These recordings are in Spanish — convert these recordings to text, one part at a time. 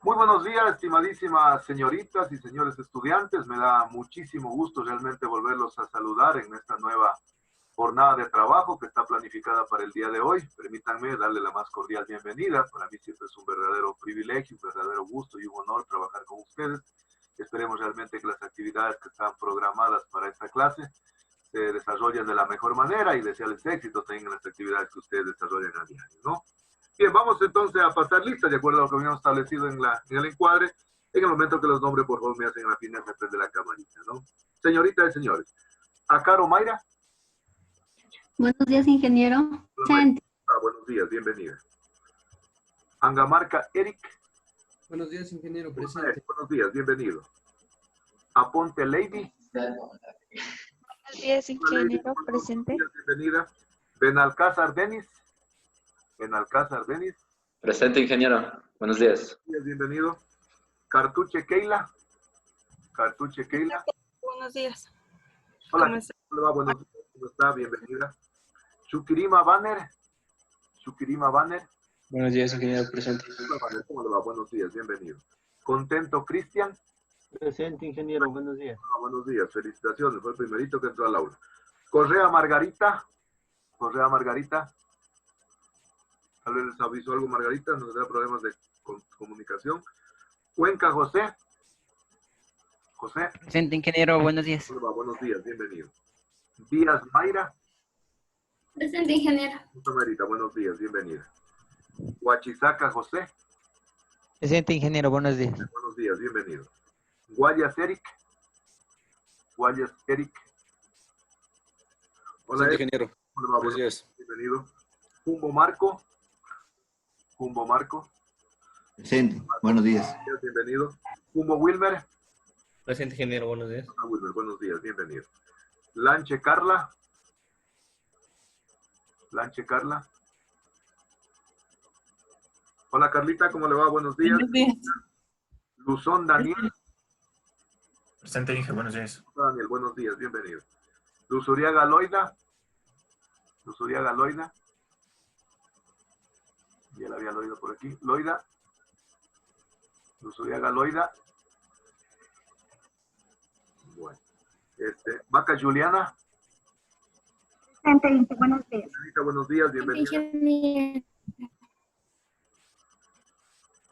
Muy buenos días, estimadísimas señoritas y señores estudiantes. Me da muchísimo gusto realmente volverlos a saludar en esta nueva jornada de trabajo que está planificada para el día de hoy. Permítanme darle la más cordial bienvenida. Para mí siempre es un verdadero privilegio, un verdadero gusto y un honor trabajar con ustedes. Esperemos realmente que las actividades que están programadas para esta clase se desarrollen de la mejor manera y desearles éxito también en las actividades que ustedes desarrollan a diario, ¿no? Bien, vamos entonces a pasar lista de acuerdo a lo que habíamos establecido en el encuadre. En el momento que los nombres, por favor, me hacen la final de la camarita, ¿no? Señoritas y señores. Acaro Mayra. Buenos días, ingeniero. Buenos días, bienvenida. Angamarca Eric. Buenos días, ingeniero, presente. Buenos días, bienvenido. Aponte Lady. Buenos días, ingeniero, presente. Bienvenida. Benalcázar Denis. Benalcázar Denis. Presente, ingeniero. Buenos días. Bienvenido. Cartuche Keila. Cartuche Keila. Buenos días. Hola, ¿cómo le va? Buenos días. ¿Cómo está? Bienvenida. Shukirima Banner. Shukirima Banner. Buenos días, ingeniero, presente. Hola, ¿cómo le va? Buenos días, bienvenido. Contento Cristian. Presente, ingeniero, buenos días. Buenos días, felicitaciones. Fue el primerito que entró al aula. Correa Margarita. Correa Margarita. Tal vez les avisó algo Margarita, no tendrá problemas de comunicación. Cuenca José. José. Presente, ingeniero, buenos días. Buenos días, bienvenido. Díaz Mayra. Presente, ingeniero. Marita, buenos días, bienvenida. Huachizaca José. Presente, ingeniero, buenos días. Buenos días, bienvenido. Guayas Eric. Guayas Eric. Hola, presente, ingeniero. Hola, buenos días. Bienvenido. Jumbo Marco. Jumbo Marco. Presente, buenos días. Bienvenido. Jumbo Wilmer. Presente, ingeniero, buenos días. Wilmer, buenos días, bienvenido. Lanche Carla. Lanche Carla. Hola Carlita, ¿cómo le va? Buenos días. Buenos días. Luzón Daniel. Presente, ingeniero, buenos días. Daniel, buenos días, bienvenido. Luzuriaga Loida. Luzuriaga Loida. Ya la había Loida por aquí. Loida. Luzuriaga Loida. Bueno. Vaca Juliana. Presente, buenos días. Buenos días, bienvenida.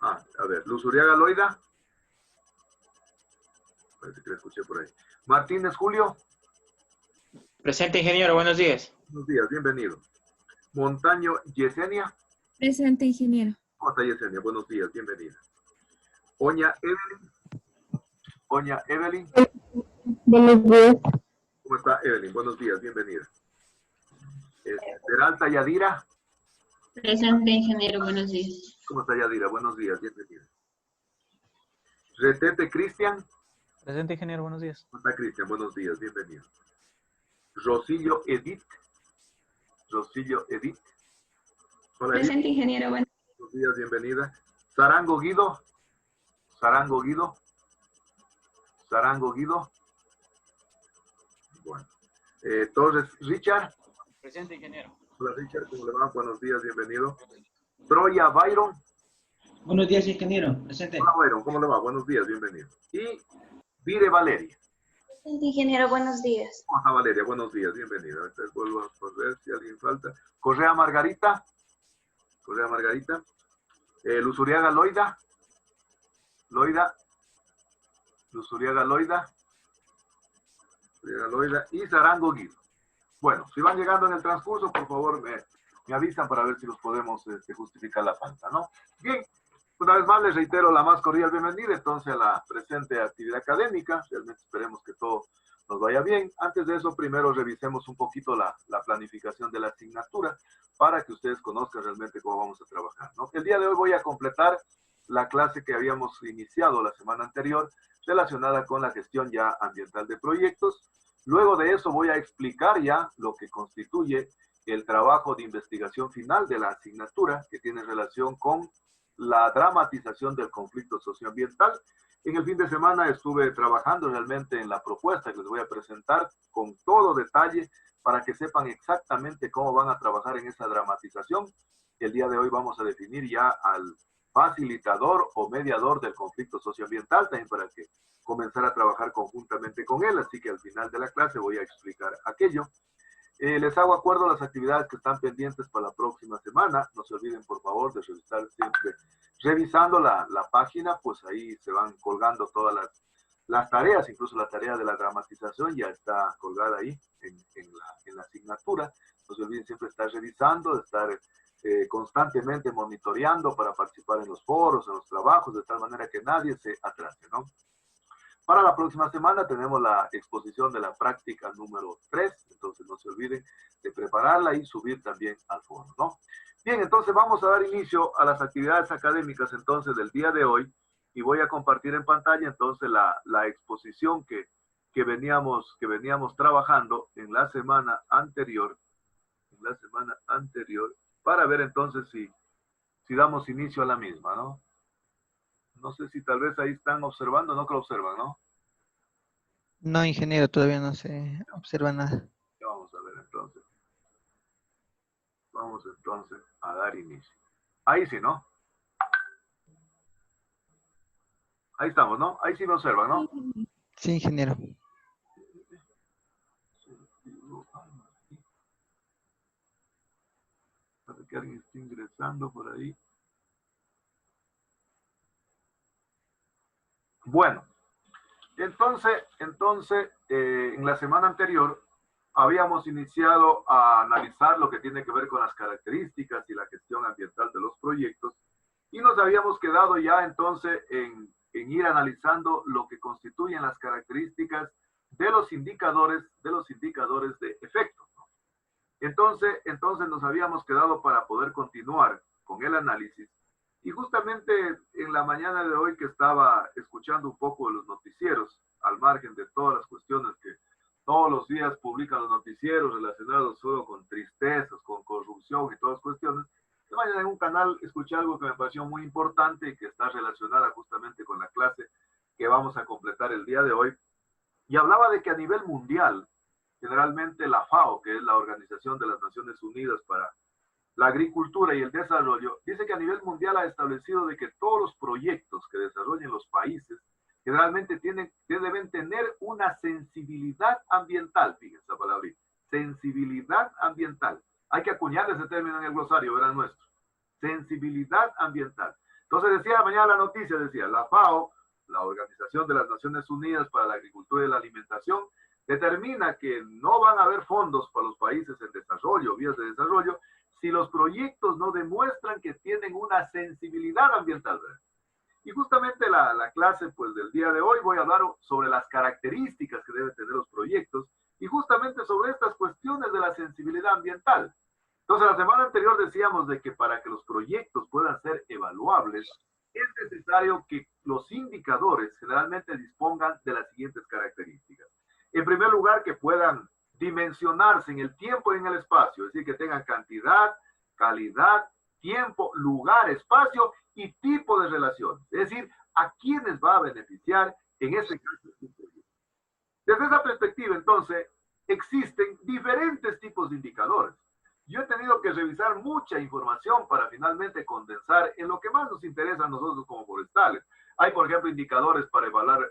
A ver, Luzuriaga Loida. Parece que la escuché por ahí. Martínez Julio. Presente, ingeniero, buenos días. Buenos días, bienvenido. Montaño Yesenia. Presente, ingeniero. ¿Cómo está Yesenia? Buenos días, bienvenida. Oña Evelyn. Oña Evelyn. Buenos días. ¿Cómo está Evelyn? Buenos días, bienvenida. Peralta Yadira. Presente, ingeniero, buenos días. ¿Cómo está Yadira? Buenos días, bienvenida. Retete Cristian. Presente, ingeniero, buenos días. ¿Cómo está Cristian? Buenos días, bienvenido. Rosillo Edith. Rosillo Edith. Hola, Presente, ingeniero, buenos días, bienvenida. Sarango Guido. Sarango Guido. Sarango Guido. Bueno. Torres Richard. Presente, ingeniero. Hola Richard, ¿cómo le va? Buenos días, bienvenido. Troya Byron. Buenos días, ingeniero, presente. Hola Byron, ¿cómo le va? Buenos días, bienvenido. Y Vire Valeria. Presente, ingeniero, buenos días. ¿Cómo está Valeria? Buenos días, bienvenida. Ahorita vuelvo a ver si alguien falta. Correa Margarita. Correa Margarita. Luzuriaga Loida. Loida. Luzuriaga Loida. Luzuriaga Loida. Y Sarango Guido. Bueno, si van llegando en el transcurso, por favor me avisan para ver si los podemos justificar la falta, ¿no? Bien, una vez más les reitero la más cordial bienvenida entonces a la presente actividad académica. Realmente esperemos que todo nos vaya bien. Antes de eso, primero revisemos un poquito la planificación de la asignatura para que ustedes conozcan realmente cómo vamos a trabajar, ¿no? El día de hoy voy a completar la clase que habíamos iniciado la semana anterior relacionada con la gestión ya ambiental de proyectos. Luego de eso voy a explicar ya lo que constituye el trabajo de investigación final de la asignatura que tiene relación con la dramatización del conflicto socioambiental. En el fin de semana estuve trabajando realmente en la propuesta que les voy a presentar con todo detalle para que sepan exactamente cómo van a trabajar en esa dramatización. El día de hoy vamos a definir ya facilitador o mediador del conflicto socioambiental, también para que comenzar a trabajar conjuntamente con él. Así que al final de la clase voy a explicar aquello. Les hago acuerdo a las actividades que están pendientes para la próxima semana. No se olviden, por favor, de revisar siempre. Revisando la página, pues ahí se van colgando todas las tareas, incluso la tarea de la dramatización ya está colgada ahí en la asignatura. No se olviden siempre estar revisando, de estar constantemente monitoreando para participar en los foros, en los trabajos, de tal manera que nadie se atrase, ¿no? Para la próxima semana tenemos la exposición de la práctica número 3, entonces no se olviden de prepararla y subir también al foro, ¿no? Bien, entonces vamos a dar inicio a las actividades académicas entonces del día de hoy y voy a compartir en pantalla entonces la exposición que veníamos trabajando en la semana anterior, para ver entonces si damos inicio a la misma, ¿no? No sé si tal vez ahí están observando, no que lo observan, ¿no? No, ingeniero, todavía no se observa nada. Ya vamos a ver entonces. Vamos entonces a dar inicio. Ahí sí, ¿no? Ahí estamos, ¿no? Ahí sí me observan, ¿no? Sí, ingeniero. Para que alguien esté ingresando por ahí. Bueno, entonces, en la semana anterior habíamos iniciado a analizar lo que tiene que ver con las características y la gestión ambiental de los proyectos y nos habíamos quedado ya entonces en ir analizando lo que constituyen las características de los indicadores de efecto, ¿no? Entonces nos habíamos quedado para poder continuar con el análisis. Y justamente en la mañana de hoy que estaba escuchando un poco de los noticieros, al margen de todas las cuestiones que todos los días publican los noticieros relacionados solo con tristezas, con corrupción y todas las cuestiones, de mañana en un canal escuché algo que me pareció muy importante y que está relacionada justamente con la clase que vamos a completar el día de hoy. Y hablaba de que a nivel mundial, generalmente la FAO, que es la Organización de las Naciones Unidas para la Agricultura y el Desarrollo, dice que a nivel mundial ha establecido de que todos los proyectos que desarrollen los países generalmente deben tener una sensibilidad ambiental. Fíjense esa palabra, sensibilidad ambiental. Hay que acuñar ese término en el glosario, verán nuestro. Sensibilidad ambiental. Entonces decía mañana la noticia, decía, la FAO, la Organización de las Naciones Unidas para la Agricultura y la Alimentación, determina que no van a haber fondos para los países en desarrollo, vías de desarrollo, si los proyectos no demuestran que tienen una sensibilidad ambiental, ¿verdad? Y justamente la clase pues, del día de hoy voy a hablar sobre las características que deben tener los proyectos y justamente sobre estas cuestiones de la sensibilidad ambiental. Entonces, la semana anterior decíamos de que para que los proyectos puedan ser evaluables, es necesario que los indicadores generalmente dispongan de las siguientes características. En primer lugar, que puedan dimensionarse en el tiempo y en el espacio, es decir, que tengan cantidad, calidad, tiempo, lugar, espacio y tipo de relación. Es decir, a quiénes va a beneficiar en ese caso. Desde esa perspectiva, entonces, existen diferentes tipos de indicadores. Yo he tenido que revisar mucha información para finalmente condensar en lo que más nos interesa a nosotros como forestales. Hay, por ejemplo, indicadores para evaluar,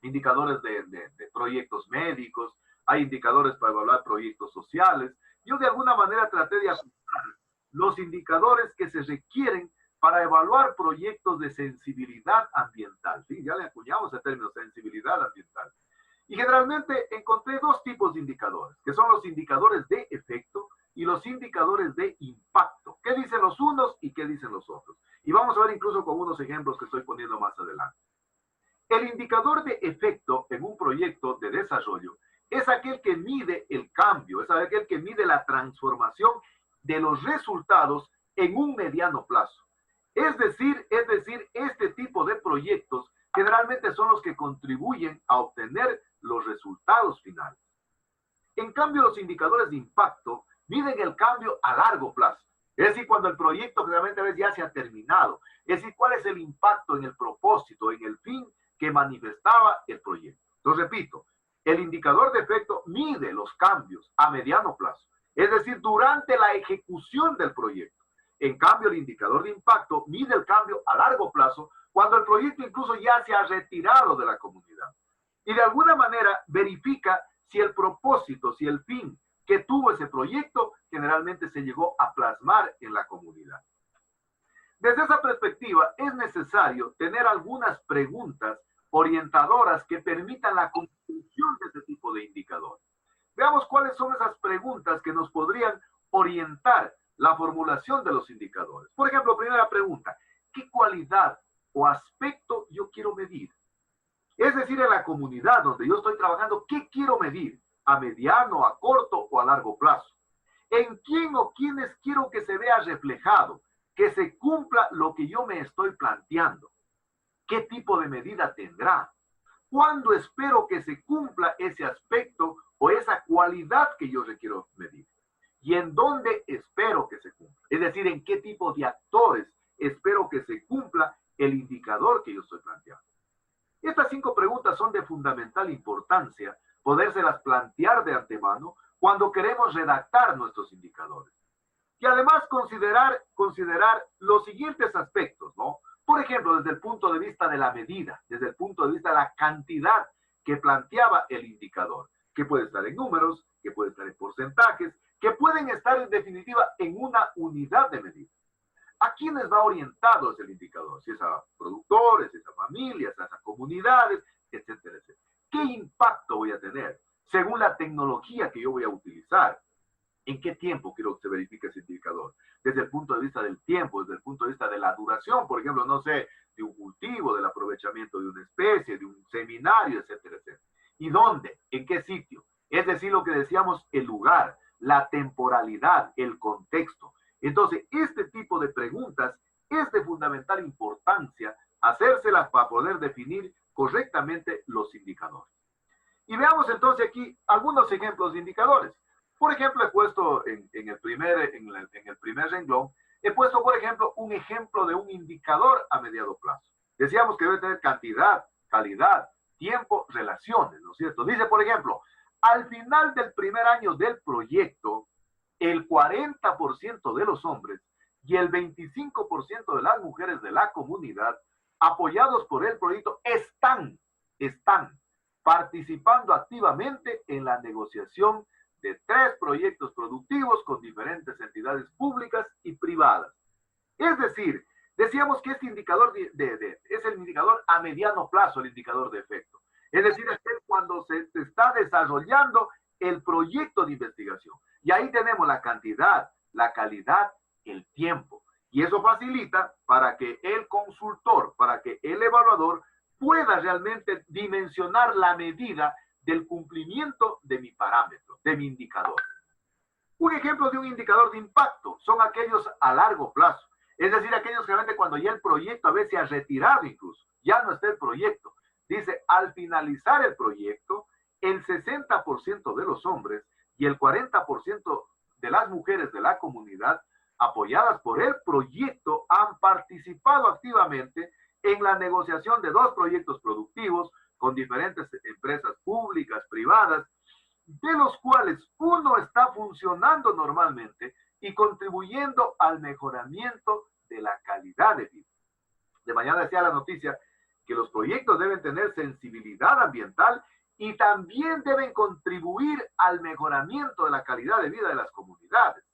indicadores de proyectos médicos, hay indicadores para evaluar proyectos sociales. Yo de alguna manera traté de ajustar los indicadores que se requieren para evaluar proyectos de sensibilidad ambiental. ¿Sí? Ya le acuñamos el término sensibilidad ambiental. Y generalmente encontré dos tipos de indicadores, que son los indicadores de efecto y los indicadores de impacto. ¿Qué dicen los unos y qué dicen los otros? Y vamos a ver incluso con unos ejemplos que estoy poniendo más adelante. El indicador de efecto en un proyecto de desarrollo es aquel que mide el cambio, es aquel que mide la transformación de los resultados en un mediano plazo. Es decir, este tipo de proyectos generalmente son los que contribuyen a obtener los resultados finales. En cambio, los indicadores de impacto miden el cambio a largo plazo. Es decir, cuando el proyecto generalmente a veces ya se ha terminado. Es decir, cuál es el impacto en el propósito, en el fin que manifestaba el proyecto. Entonces, repito, el indicador de efecto mide los cambios a mediano plazo. Es decir, durante la ejecución del proyecto. En cambio, el indicador de impacto mide el cambio a largo plazo cuando el proyecto incluso ya se ha retirado de la comunidad. Y de alguna manera verifica si el propósito, si el fin que tuvo ese proyecto generalmente se llegó a plasmar en la comunidad. Desde esa perspectiva, es necesario tener algunas preguntas orientadoras que permitan la construcción de este tipo de indicadores. Veamos cuáles son esas preguntas que nos podrían orientar la formulación de los indicadores. Por ejemplo, primera pregunta, ¿qué cualidad o aspecto yo quiero medir? Es decir, en la comunidad donde yo estoy trabajando, ¿qué quiero medir? ¿A mediano, a corto o a largo plazo? ¿En quién o quiénes quiero que se vea reflejado, que se cumpla lo que yo me estoy planteando? ¿Qué tipo de medida tendrá? ¿Cuándo espero que se cumpla ese aspecto o esa cualidad que yo requiero medir? ¿Y en dónde espero que se cumpla? Es decir, ¿en qué tipo de actores espero que se cumpla el indicador que yo estoy planteando? Estas 5 preguntas son de fundamental importancia podérselas plantear de antemano cuando queremos redactar nuestros indicadores. Y además considerar los siguientes aspectos, ¿no? Por ejemplo, desde el punto de vista de la medida, desde el punto de vista de la cantidad que planteaba el indicador, que puede estar en números, que puede estar en porcentajes, que pueden estar en definitiva en una unidad de medida. ¿A quiénes va orientado ese indicador? Si es a productores, si es a familias, si es a comunidades, etcétera, etcétera. ¿Qué impacto voy a tener según la tecnología que yo voy a utilizar? ¿En qué tiempo quiero que se verifique ese indicador? Desde el punto de vista del tiempo, desde el punto de vista de la duración, por ejemplo, no sé, de un cultivo, del aprovechamiento de una especie, de un seminario, etcétera, etcétera. ¿Y dónde? ¿En qué sitio? Es decir, lo que decíamos, el lugar, la temporalidad, el contexto. Entonces, este tipo de preguntas es de fundamental importancia hacérselas para poder definir correctamente los indicadores. Y veamos entonces aquí algunos ejemplos de indicadores. Por ejemplo, he puesto en el primer renglón, he puesto, por ejemplo, un ejemplo de un indicador a mediano plazo. Decíamos que debe tener cantidad, calidad, tiempo, relaciones, ¿no es cierto? Dice, por ejemplo, al final del primer año del proyecto, el 40% de los hombres y el 25% de las mujeres de la comunidad apoyados por el proyecto están participando activamente en la negociación de 3 proyectos productivos con diferentes entidades públicas y privadas. Es decir, decíamos que este indicador es el indicador a mediano plazo, el indicador de efecto. Es decir, es cuando se está desarrollando el proyecto de investigación. Y ahí tenemos la cantidad, la calidad, el tiempo. Y eso facilita para que el consultor, para que el evaluador pueda realmente dimensionar la medida del cumplimiento de mi parámetro, de mi indicador. Un ejemplo de un indicador de impacto son aquellos a largo plazo. Es decir, aquellos que realmente cuando ya el proyecto a veces se ha retirado incluso, ya no está el proyecto. Dice, al finalizar el proyecto, el 60% de los hombres y el 40% de las mujeres de la comunidad apoyadas por el proyecto han participado activamente en la negociación de 2 proyectos productivos con diferentes empresas públicas, privadas, de los cuales uno está funcionando normalmente y contribuyendo al mejoramiento de la calidad de vida. De mañana decía la noticia que los proyectos deben tener sensibilidad ambiental y también deben contribuir al mejoramiento de la calidad de vida de las comunidades.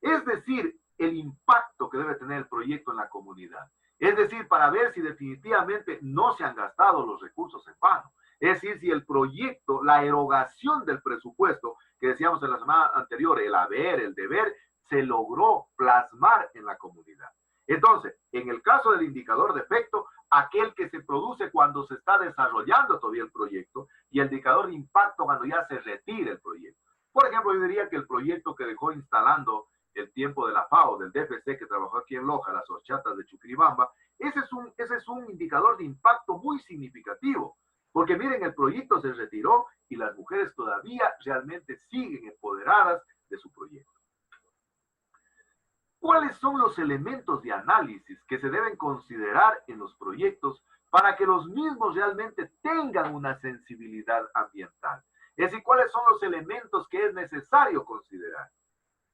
Es decir, el impacto que debe tener el proyecto en la comunidad. Es decir, para ver si definitivamente no se han gastado los recursos en vano. Es decir, si el proyecto, la erogación del presupuesto, que decíamos en la semana anterior, el haber, el deber, se logró plasmar en la comunidad. Entonces, en el caso del indicador de efecto, aquel que se produce cuando se está desarrollando todavía el proyecto, y el indicador de impacto cuando ya se retira el proyecto. Por ejemplo, yo diría que el proyecto que dejó instalando el tiempo de la FAO, del DFC, que trabajó aquí en Loja, las horchatas de Chuquiribamba, ese es un indicador de impacto muy significativo, porque miren, el proyecto se retiró y las mujeres todavía realmente siguen empoderadas de su proyecto. ¿Cuáles son los elementos de análisis que se deben considerar en los proyectos para que los mismos realmente tengan una sensibilidad ambiental? Es decir, ¿cuáles son los elementos que es necesario considerar?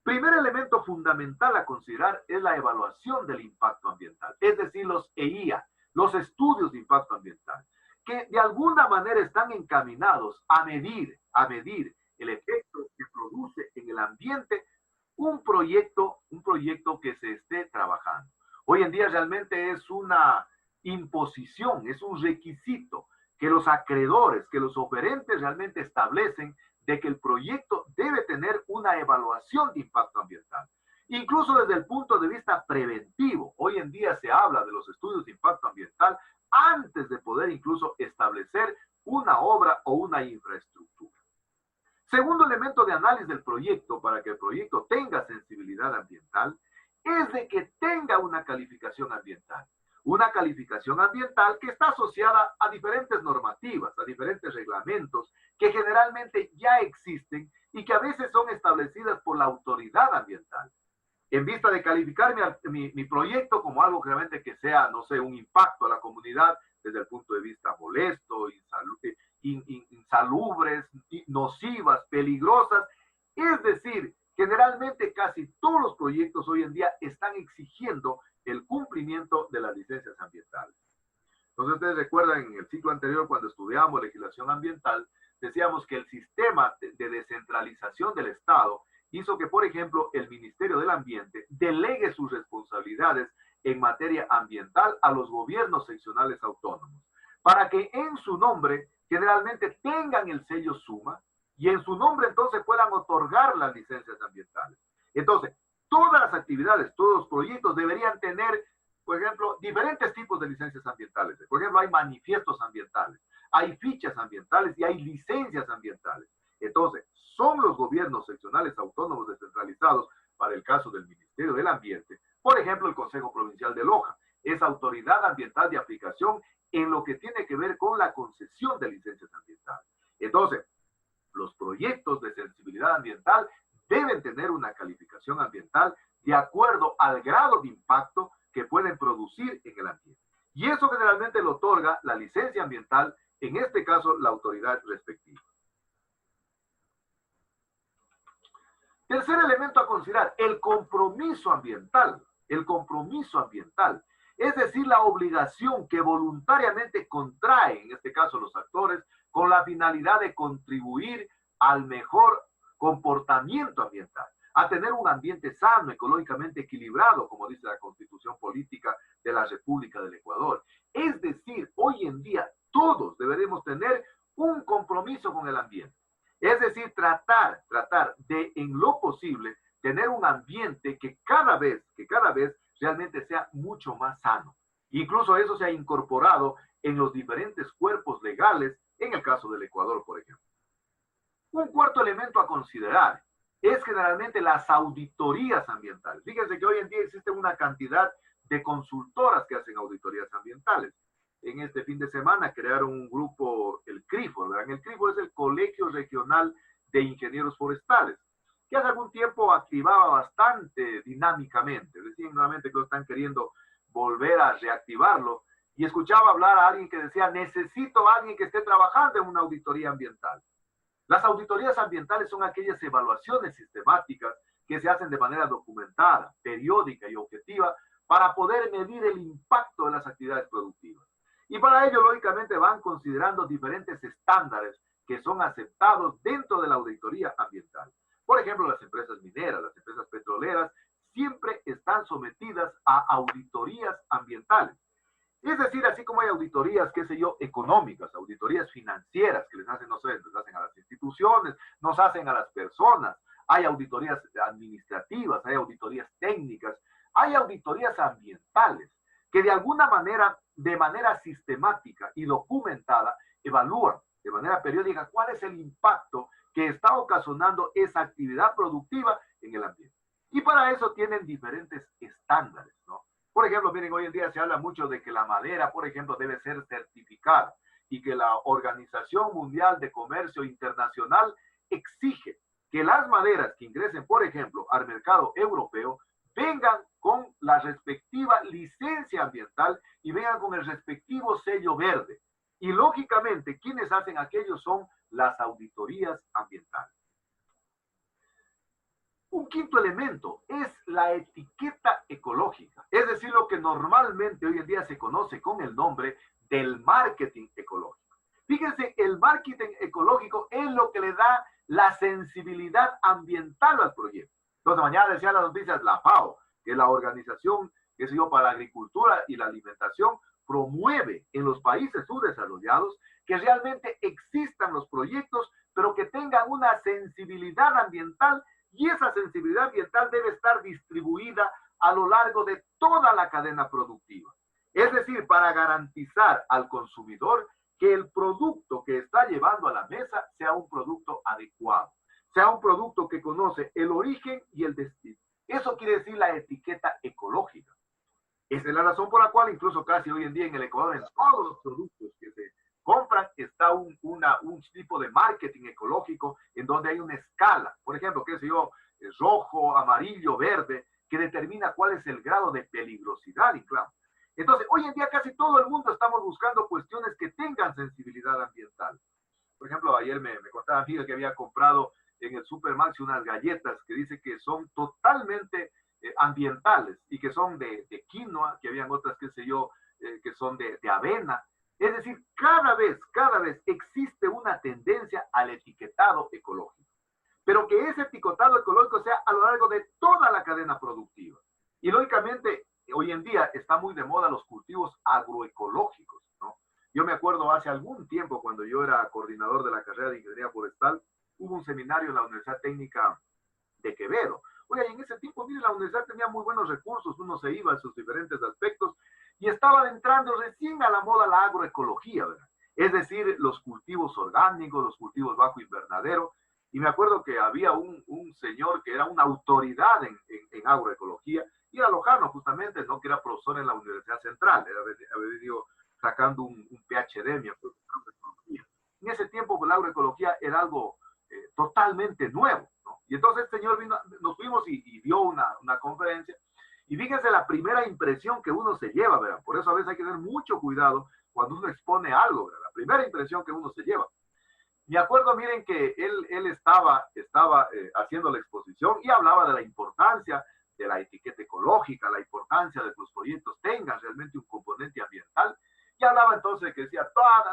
Primer elemento fundamental a considerar es la evaluación del impacto ambiental, es decir, los EIA, los estudios de impacto ambiental, que de alguna manera están encaminados a medir el efecto que produce en el ambiente un proyecto que se esté trabajando. Hoy en día realmente es una imposición, es un requisito que los acreedores, que los oferentes realmente establecen de que el proyecto debe tener una evaluación de impacto ambiental. Incluso desde el punto de vista preventivo, hoy en día se habla de los estudios de impacto ambiental antes de poder incluso establecer una obra o una infraestructura. Segundo elemento de análisis del proyecto para que el proyecto tenga sensibilidad ambiental es de que tenga una calificación ambiental. Una calificación ambiental que está asociada a diferentes normativas, a diferentes reglamentos que generalmente ya existen y que a veces son establecidas por la autoridad ambiental. En vista de calificar mi proyecto como algo realmente que sea, no sé, un impacto a la comunidad desde el punto de vista molesto, insalubres, nocivas, peligrosas, es decir, generalmente casi todos los proyectos hoy en día están exigiendo el cumplimiento de las licencias ambientales. Entonces, ustedes recuerdan en el ciclo anterior, cuando estudiamos legislación ambiental, decíamos que el sistema de descentralización del Estado hizo que, por ejemplo, el Ministerio del Ambiente delegue sus responsabilidades en materia ambiental a los gobiernos seccionales autónomos, para que en su nombre generalmente tengan el sello SUMA y en su nombre entonces puedan otorgar las licencias ambientales. Entonces, todas las actividades, todos los proyectos deberían tener, por ejemplo, diferentes tipos de licencias ambientales. Por ejemplo, hay manifiestos ambientales, hay fichas ambientales y hay licencias ambientales. Entonces, son los gobiernos seccionales autónomos descentralizados, para el caso del Ministerio del Ambiente, por ejemplo, el Consejo Provincial de Loja, es autoridad ambiental de aplicación en lo que tiene que ver con la concesión de licencias ambientales. Entonces, los proyectos de sensibilidad ambiental deben tener una calificación ambiental de acuerdo al grado de impacto que pueden producir en el ambiente. Y eso generalmente lo otorga la licencia ambiental, en este caso la autoridad respectiva. Tercer elemento a considerar, el compromiso ambiental. El compromiso ambiental, es decir, la obligación que voluntariamente contraen, en este caso los actores, con la finalidad de contribuir al mejor comportamiento ambiental, a tener un ambiente sano, ecológicamente equilibrado, como dice la Constitución Política de la República del Ecuador. Es decir, hoy en día todos deberemos tener un compromiso con el ambiente. Es decir, tratar de, en lo posible, tener un ambiente que cada vez realmente sea mucho más sano. Incluso eso se ha incorporado en los diferentes cuerpos legales, en el caso del Ecuador, por ejemplo. Un cuarto elemento a considerar es generalmente las auditorías ambientales. Fíjense que hoy en día existe una cantidad de consultoras que hacen auditorías ambientales. En este fin de semana crearon un grupo, el CRIFOR, ¿verdad? El CRIFOR es el Colegio Regional de Ingenieros Forestales, que hace algún tiempo activaba bastante dinámicamente. Decían nuevamente que lo están queriendo volver a reactivarlo. Y escuchaba hablar a alguien que decía, necesito a alguien que esté trabajando en una auditoría ambiental. Las auditorías ambientales son aquellas evaluaciones sistemáticas que se hacen de manera documentada, periódica y objetiva para poder medir el impacto de las actividades productivas. Y para ello, lógicamente, van considerando diferentes estándares que son aceptados dentro de la auditoría ambiental. Por ejemplo, las empresas mineras, las empresas petroleras, siempre están sometidas a auditorías ambientales. Es decir, así como hay auditorías, qué sé yo, económicas, auditorías financieras que les hacen, no sé, les hacen a las instituciones, nos hacen a las personas, hay auditorías administrativas, hay auditorías técnicas, hay auditorías ambientales que de alguna manera, de manera sistemática y documentada, evalúan de manera periódica cuál es el impacto que está ocasionando esa actividad productiva en el ambiente. Y para eso tienen diferentes estándares, ¿no? Por ejemplo, miren, hoy en día se habla mucho de que la madera, por ejemplo, debe ser certificada y que la Organización Mundial de Comercio Internacional exige que las maderas que ingresen, por ejemplo, al mercado europeo, vengan con la respectiva licencia ambiental y vengan con el respectivo sello verde. Y lógicamente, quienes hacen aquello son las auditorías ambientales. Un quinto elemento es la etiqueta ecológica, es decir, lo que normalmente hoy en día se conoce con el nombre del marketing ecológico. Fíjense, el marketing ecológico es lo que le da la sensibilidad ambiental al proyecto. Entonces, mañana decía las noticias, la FAO, que es la organización que se dio para la agricultura y la alimentación, promueve en los países subdesarrollados que realmente existan los proyectos, pero que tengan una sensibilidad ambiental, y esa sensibilidad ambiental debe estar distribuida a lo largo de toda la cadena productiva. Es decir, para garantizar al consumidor que el producto que está llevando a la mesa sea un producto adecuado, sea un producto que conoce el origen y el destino. Eso quiere decir la etiqueta ecológica. Esa es la razón por la cual incluso casi hoy en día en el Ecuador, en todos los productos que se compran, está un tipo de marketing ecológico en donde hay una escala. Por ejemplo, qué sé yo, rojo, amarillo, verde, que determina cuál es el grado de peligrosidad, y claro. Entonces, hoy en día casi todo el mundo estamos buscando cuestiones que tengan sensibilidad ambiental. Por ejemplo, ayer me contaba amiga que había comprado en el Supermaxi unas galletas que dice que son totalmente ambientales y que son de quinoa, que habían otras, qué sé yo, que son de avena. Es decir, cada vez existe una tendencia al etiquetado ecológico, pero que ese etiquetado ecológico sea a lo largo de toda la cadena productiva. Y lógicamente, hoy en día está muy de moda los cultivos agroecológicos, ¿no? Yo me acuerdo hace algún tiempo, cuando yo era coordinador de la carrera de Ingeniería Forestal, hubo un seminario en la Universidad Técnica de Quevedo. Oiga, y en ese tiempo, mire, la universidad tenía muy buenos recursos, uno se iba a sus diferentes aspectos, y estaba entrando recién a la moda la agroecología, ¿verdad? Es decir, los cultivos orgánicos, los cultivos bajo invernadero. Y me acuerdo que había un señor que era una autoridad en agroecología, y era lojano justamente, ¿no? Que era profesor en la Universidad Central, había venido sacando un PhD, mi agroecología. En ese tiempo, pues, la agroecología era algo totalmente nuevo, ¿no? Y entonces el señor vino, nos fuimos y dio una conferencia. Y fíjense la primera impresión que uno se lleva, ¿verdad? Por eso a veces hay que tener mucho cuidado cuando uno expone algo, ¿verdad? La primera impresión que uno se lleva. Me acuerdo, miren, que él estaba haciendo la exposición y hablaba de la importancia de la etiqueta ecológica, la importancia de que los proyectos tengan realmente un componente ambiental. Y hablaba entonces que decía,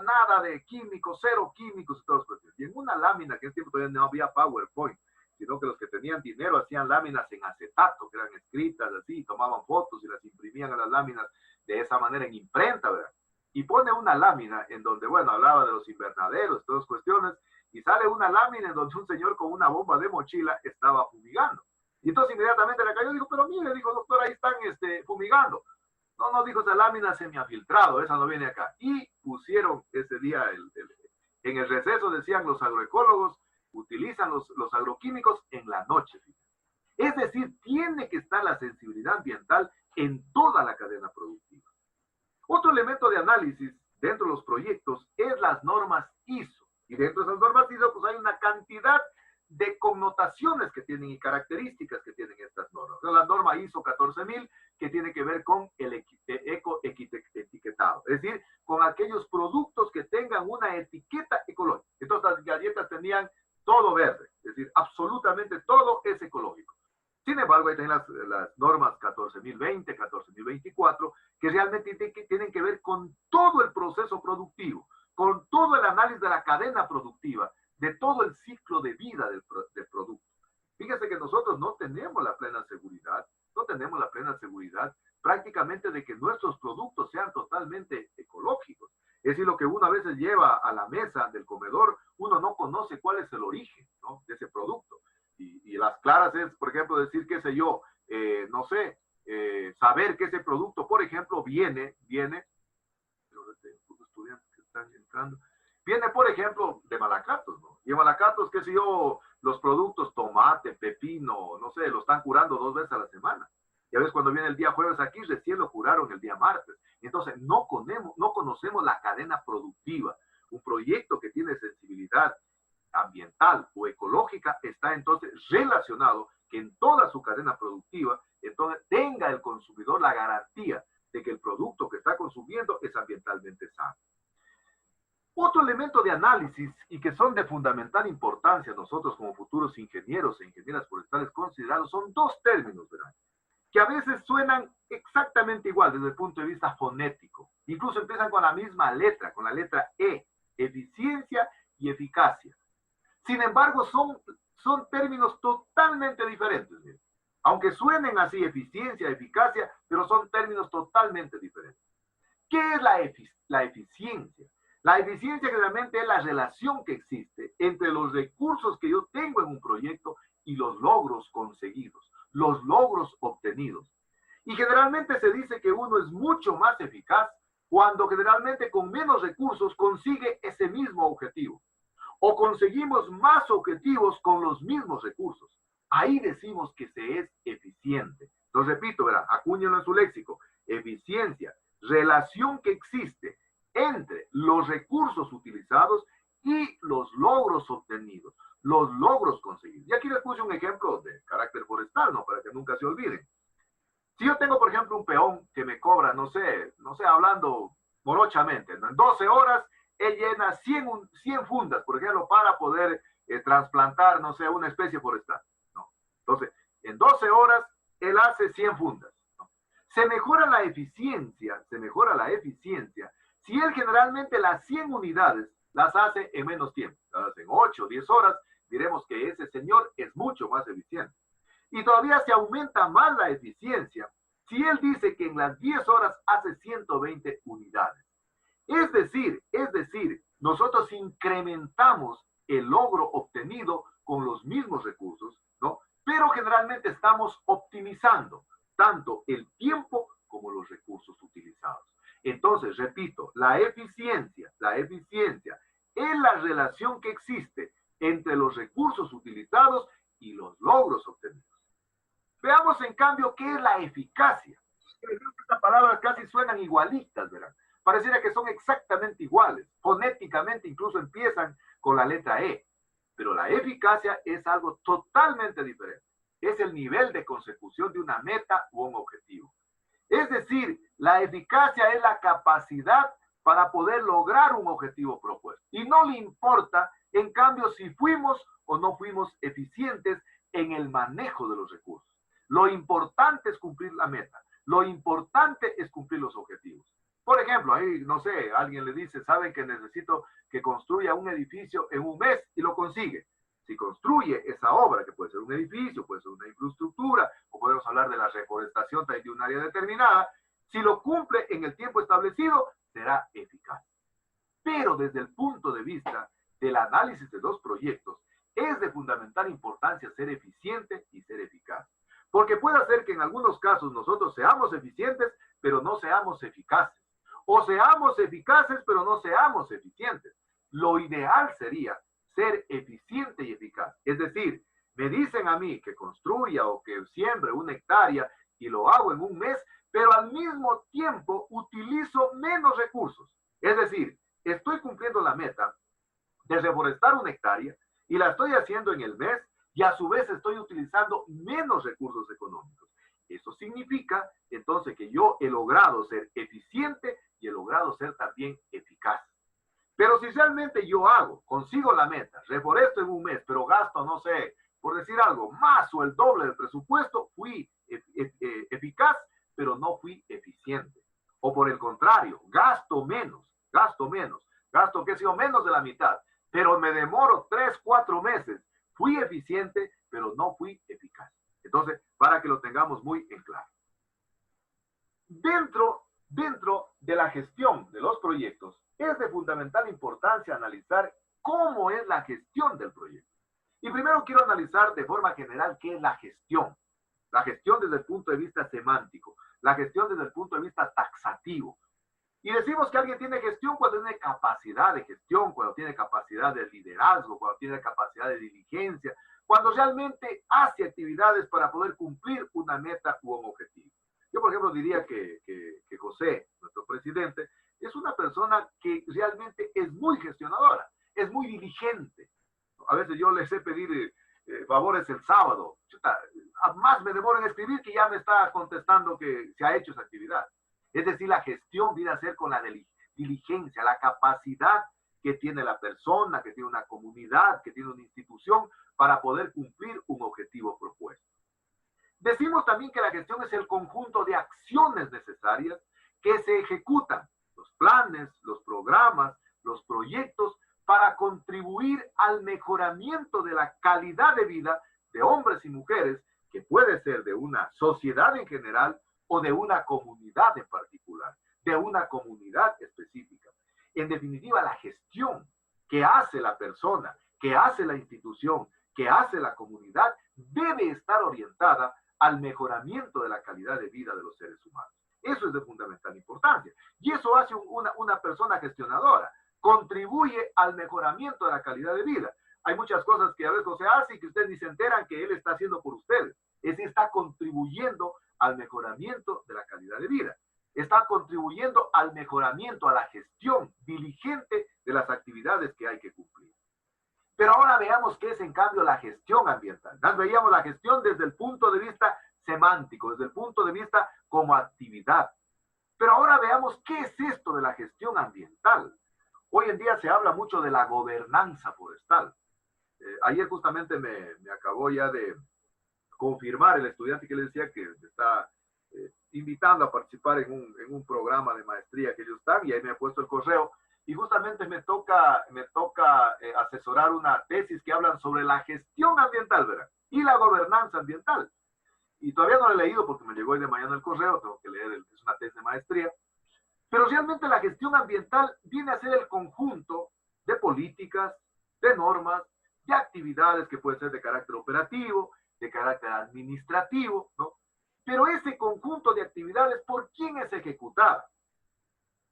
nada de químicos, cero químicos y todas las cosas. Y en una lámina, que en ese tiempo todavía no había PowerPoint, sino que los que tenían dinero hacían láminas en acetato, que eran escritas así, tomaban fotos y las imprimían a las láminas de esa manera en imprenta, ¿verdad? Y pone una lámina en donde, bueno, hablaba de los invernaderos, todas cuestiones, y sale una lámina en donde un señor con una bomba de mochila estaba fumigando. Y entonces inmediatamente le cayó y dijo, pero mire, dijo, doctor, ahí están fumigando. No, dijo, esa lámina se me ha filtrado, esa no viene acá. Y pusieron ese día, en el receso, decían los agroecólogos, utilizan los agroquímicos en la noche. Es decir, tiene que estar la sensibilidad ambiental en toda la cadena productiva. Otro elemento de análisis dentro de los proyectos es las normas ISO. Y dentro de esas normas ISO, pues hay una cantidad de connotaciones que tienen y características que tienen estas normas. O sea, la norma ISO 14000, que tiene que ver con el ecoetiquetado, es decir, con aquellos productos que tengan una etiqueta ecológica. Entonces las galletas tenían todo verde, es decir, absolutamente todo es ecológico. Sin embargo, ahí tienen las normas 14020, 14024, que realmente tienen que ver con todo el proceso productivo, con todo el análisis de la cadena productiva, de todo el ciclo de vida del producto. Fíjense que nosotros no tenemos la plena seguridad prácticamente de que nuestros productos sean totalmente ecológicos. Es decir, lo que uno a veces lleva a la mesa del comedor, uno no conoce cuál es el origen, ¿no?, de ese producto. Y las claras es, por ejemplo, decir, qué sé yo, no sé, saber que ese producto, por ejemplo, viene, estudiantes que están entrando, viene, por ejemplo, de Malacatos, ¿no? Y en Malacatos, qué sé yo, los productos tomate, pepino, no sé, lo están curando 2 veces a la semana. Y a veces cuando viene el día jueves aquí, recién lo curaron el día martes. Entonces, no conocemos la cadena productiva. Un proyecto que tiene sensibilidad ambiental o ecológica está entonces relacionado que en toda su cadena productiva, entonces tenga el consumidor la garantía de que el producto que está consumiendo es ambientalmente sano. Otro elemento de análisis y que son de fundamental importancia nosotros como futuros ingenieros e ingenieras forestales considerados son dos términos, ¿verdad? Que a veces suenan exactamente igual desde el punto de vista fonético. Incluso empiezan con la misma letra, con la letra E, eficiencia y eficacia. Sin embargo, son términos totalmente diferentes. ¿Bien? Aunque suenen así, eficiencia, eficacia, pero son términos totalmente diferentes. ¿Qué es la eficiencia? La eficiencia generalmente es la relación que existe entre los recursos que yo tengo en un proyecto y los logros conseguidos, los logros obtenidos. Y generalmente se dice que uno es mucho más eficaz cuando generalmente con menos recursos consigue ese mismo objetivo. O conseguimos más objetivos con los mismos recursos. Ahí decimos que se es eficiente. Entonces repito, ¿verdad? Acúñenlo en su léxico. Eficiencia, relación que existe entre los recursos utilizados y los logros obtenidos, los logros conseguidos. Y aquí les puse un ejemplo de carácter forestal, ¿no? Para que nunca se olviden. Si yo tengo, por ejemplo, un peón que me cobra, no sé, hablando morochamente, ¿no? En 12 horas, él llena 100 fundas, por ejemplo, para poder trasplantar, no sé, una especie forestal, ¿no? Entonces, en 12 horas, él hace 100 fundas, ¿no? Se mejora la eficiencia, si él generalmente las 100 unidades las hace en menos tiempo, las hace en 8 o 10 horas, diremos que ese señor es mucho más eficiente. Y todavía se aumenta más la eficiencia si él dice que en las 10 horas hace 120 unidades. Es decir, nosotros incrementamos el logro obtenido con los mismos recursos, ¿no? Pero generalmente estamos optimizando tanto el tiempo como los recursos utilizados. Entonces, repito, la eficiencia es la relación que existe entre los recursos utilizados y los logros obtenidos. Veamos, en cambio, qué es la eficacia. Estas palabras casi suenan igualitas, ¿verdad? Pareciera que son exactamente iguales. Fonéticamente incluso empiezan con la letra E. Pero la eficacia es algo totalmente diferente. Es el nivel de consecución de una meta u un objetivo. Es decir, la eficacia es la capacidad para poder lograr un objetivo propuesto. Y no le importa, en cambio, si fuimos o no fuimos eficientes en el manejo de los recursos. Lo importante es cumplir la meta. Lo importante es cumplir los objetivos. Por ejemplo, ahí, no sé, alguien le dice, saben que necesito que construya un edificio en un mes y lo consigue. Si construye esa obra, que puede ser un edificio, puede ser una infraestructura, o podemos hablar de la reforestación de un área determinada, si lo cumple en el tiempo establecido, será eficaz. Pero desde el punto de vista del análisis de los proyectos, es de fundamental importancia ser eficiente y ser eficaz. Porque puede ser que en algunos casos nosotros seamos eficientes, pero no seamos eficaces. O seamos eficaces, pero no seamos eficientes. Lo ideal sería ser eficiente y eficaz. Es decir, me dicen a mí que construya o que siembre una hectárea y lo hago en un mes, pero al mismo tiempo utilizo menos recursos. Es decir, estoy cumpliendo la meta de reforestar una hectárea y la estoy haciendo en el mes y a su vez estoy utilizando menos recursos económicos. Eso significa entonces que yo he logrado ser eficiente y he logrado ser también eficaz. Pero si realmente yo consigo la meta, reforesto en un mes, pero gasto, no sé, por decir algo, más o el doble del presupuesto, fui eficaz, pero no fui eficiente. O por el contrario, gasto que sea menos de la mitad, pero me demoro 3, 4 meses, fui eficiente, pero no fui eficaz. Entonces, para que lo tengamos muy en claro. Dentro de la gestión de los proyectos, es de fundamental importancia analizar cómo es la gestión del proyecto. Y primero quiero analizar de forma general qué es la gestión. La gestión desde el punto de vista semántico, la gestión desde el punto de vista taxativo. Y decimos que alguien tiene gestión cuando tiene capacidad de gestión, cuando tiene capacidad de liderazgo, cuando tiene capacidad de diligencia, cuando realmente hace actividades para poder cumplir una meta u un objetivo. Yo, por ejemplo, diría que José, nuestro presidente, es una persona que realmente es muy gestionadora, es muy diligente. A veces yo les sé pedir favores el sábado. Más me demoro en escribir que ya me está contestando que se ha hecho esa actividad. Es decir, la gestión viene a ser con la diligencia, la capacidad que tiene la persona, que tiene una comunidad, que tiene una institución para poder cumplir un objetivo propuesto. Decimos también que la gestión es el conjunto de acciones necesarias que se ejecutan, los planes, los programas, los proyectos, para contribuir al mejoramiento de la calidad de vida de hombres y mujeres, que puede ser de una sociedad en general o de una comunidad en particular, de una comunidad específica. En definitiva, la gestión que hace la persona, que hace la institución, que hace la comunidad, debe estar orientada al mejoramiento de la calidad de vida de los seres humanos. Eso es de fundamental importancia. Y eso hace una persona gestionadora. Contribuye al mejoramiento de la calidad de vida. Hay muchas cosas que a veces no se hace y que ustedes ni se enteran que él está haciendo por ustedes. Es está contribuyendo al mejoramiento de la calidad de vida. Está contribuyendo al mejoramiento, a la gestión diligente de las actividades que hay que cumplir. Pero ahora veamos qué es en cambio la gestión ambiental. Nos veíamos la gestión desde el punto de vista semántico, desde el punto de vista como actividad. Pero ahora veamos qué es esto de la gestión ambiental. Hoy en día se habla mucho de la gobernanza forestal. Ayer justamente me acabó ya de confirmar el estudiante que le decía que está invitando a participar en un programa de maestría que ellos están, y ahí me ha puesto el correo, y justamente me toca asesorar una tesis que hablan sobre la gestión ambiental, ¿verdad? Y la gobernanza ambiental. Y todavía no lo he leído porque me llegó hoy de mañana el correo, tengo que leer, es una tesis de maestría. Pero realmente la gestión ambiental viene a ser el conjunto de políticas, de normas, de actividades que pueden ser de carácter operativo, de carácter administrativo, ¿no? Pero ese conjunto de actividades, ¿por quién es ejecutada?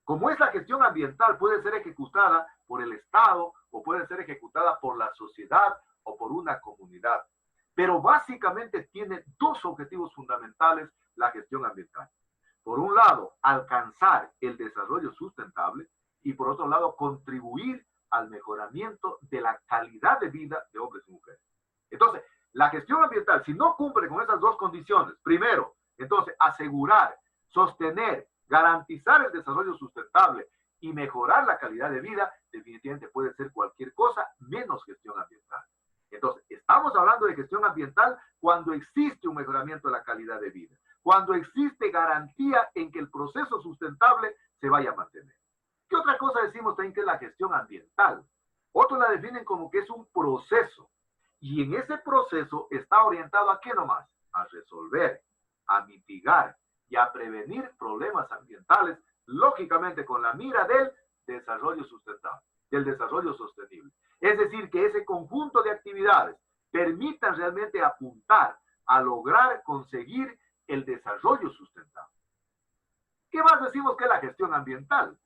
Como es la gestión ambiental, puede ser ejecutada por el Estado o puede ser ejecutada por la sociedad o por una comunidad. Pero básicamente tiene dos objetivos fundamentales la gestión ambiental. Por un lado, alcanzar el desarrollo sustentable y por otro lado, contribuir al mejoramiento de la calidad de vida de hombres y mujeres. Entonces, la gestión ambiental, si no cumple con esas dos condiciones, primero, entonces, asegurar, sostener, garantizar el desarrollo sustentable y mejorar la calidad de vida, definitivamente puede ser cualquier cosa menos gestión ambiental. Entonces, estamos hablando de gestión ambiental cuando existe un mejoramiento de la calidad de vida, cuando existe garantía en que el proceso sustentable se vaya a mantener. ¿Qué otra cosa decimos también que es la gestión ambiental? Otros la definen como que es un proceso, y en ese proceso está orientado ¿a qué nomás? A resolver, a mitigar y a prevenir problemas ambientales, lógicamente con la mira del desarrollo sustentable, del desarrollo sostenible. Es decir, que ese conjunto de actividades permitan realmente apuntar a lograr conseguir el desarrollo sustentable. ¿Qué más decimos que es la gestión ambiental?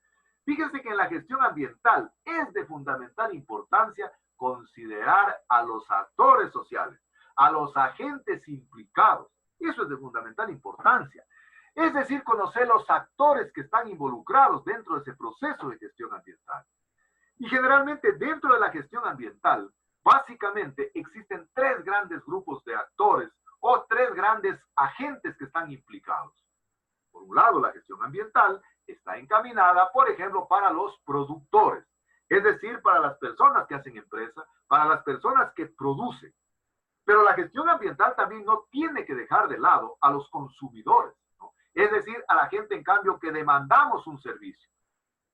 Fíjense que en la gestión ambiental es de fundamental importancia considerar a los actores sociales, a los agentes implicados. Eso es de fundamental importancia. Es decir, conocer los actores que están involucrados dentro de ese proceso de gestión ambiental. Y generalmente dentro de la gestión ambiental, básicamente existen tres grandes grupos de actores o tres grandes agentes que están implicados. Por un lado, la gestión ambiental está encaminada, por ejemplo, para los productores, es decir, para las personas que hacen empresa, para las personas que producen. Pero la gestión ambiental también no tiene que dejar de lado a los consumidores, ¿no? Es decir, a la gente, en cambio, que demandamos un servicio.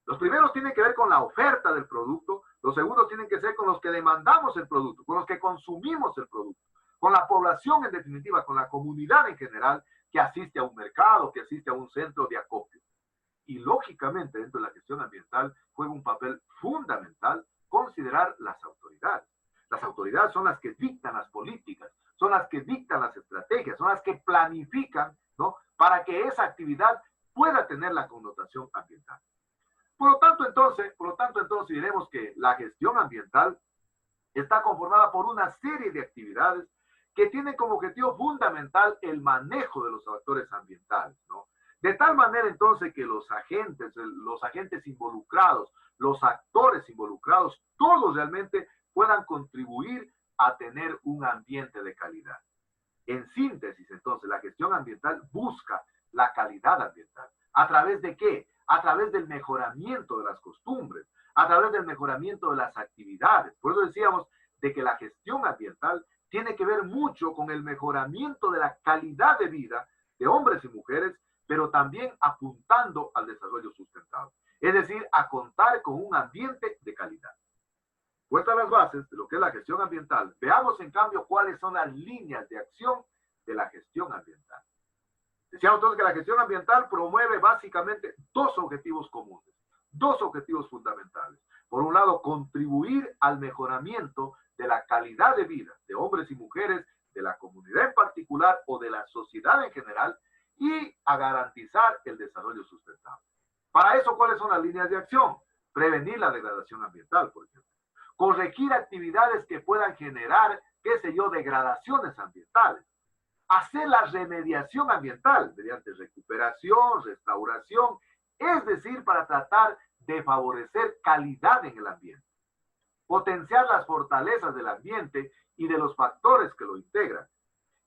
Los primeros tienen que ver con la oferta del producto, los segundos tienen que ser con los que demandamos el producto, con los que consumimos el producto, con la población en definitiva, con la comunidad en general que asiste a un mercado, que asiste a un centro de acopio. Y lógicamente dentro de la gestión ambiental juega un papel fundamental considerar las autoridades. Las autoridades son las que dictan las políticas, son las que dictan las estrategias, son las que planifican, ¿no?, para que esa actividad pueda tener la connotación ambiental. Por lo tanto, entonces diremos que la gestión ambiental está conformada por una serie de actividades que tienen como objetivo fundamental el manejo de los factores ambientales, ¿no? De tal manera entonces que los agentes involucrados, los actores involucrados, todos realmente puedan contribuir a tener un ambiente de calidad. En síntesis, entonces, la gestión ambiental busca la calidad ambiental. ¿A través de qué? A través del mejoramiento de las costumbres, a través del mejoramiento de las actividades. Por eso decíamos de que la gestión ambiental tiene que ver mucho con el mejoramiento de la calidad de vida de hombres y mujeres, pero también apuntando al desarrollo sustentable. Es decir, a contar con un ambiente de calidad. Puestas las bases de lo que es la gestión ambiental, veamos en cambio cuáles son las líneas de acción de la gestión ambiental. Decíamos entonces que la gestión ambiental promueve básicamente dos objetivos comunes, dos objetivos fundamentales. Por un lado, contribuir al mejoramiento de la calidad de vida de hombres y mujeres, de la comunidad en particular o de la sociedad en general, y a garantizar el desarrollo sustentable. Para eso, ¿cuáles son las líneas de acción? Prevenir la degradación ambiental, por ejemplo. Corregir actividades que puedan generar, qué sé yo, degradaciones ambientales. Hacer la remediación ambiental mediante recuperación, restauración, es decir, para tratar de favorecer calidad en el ambiente. Potenciar las fortalezas del ambiente y de los factores que lo integran.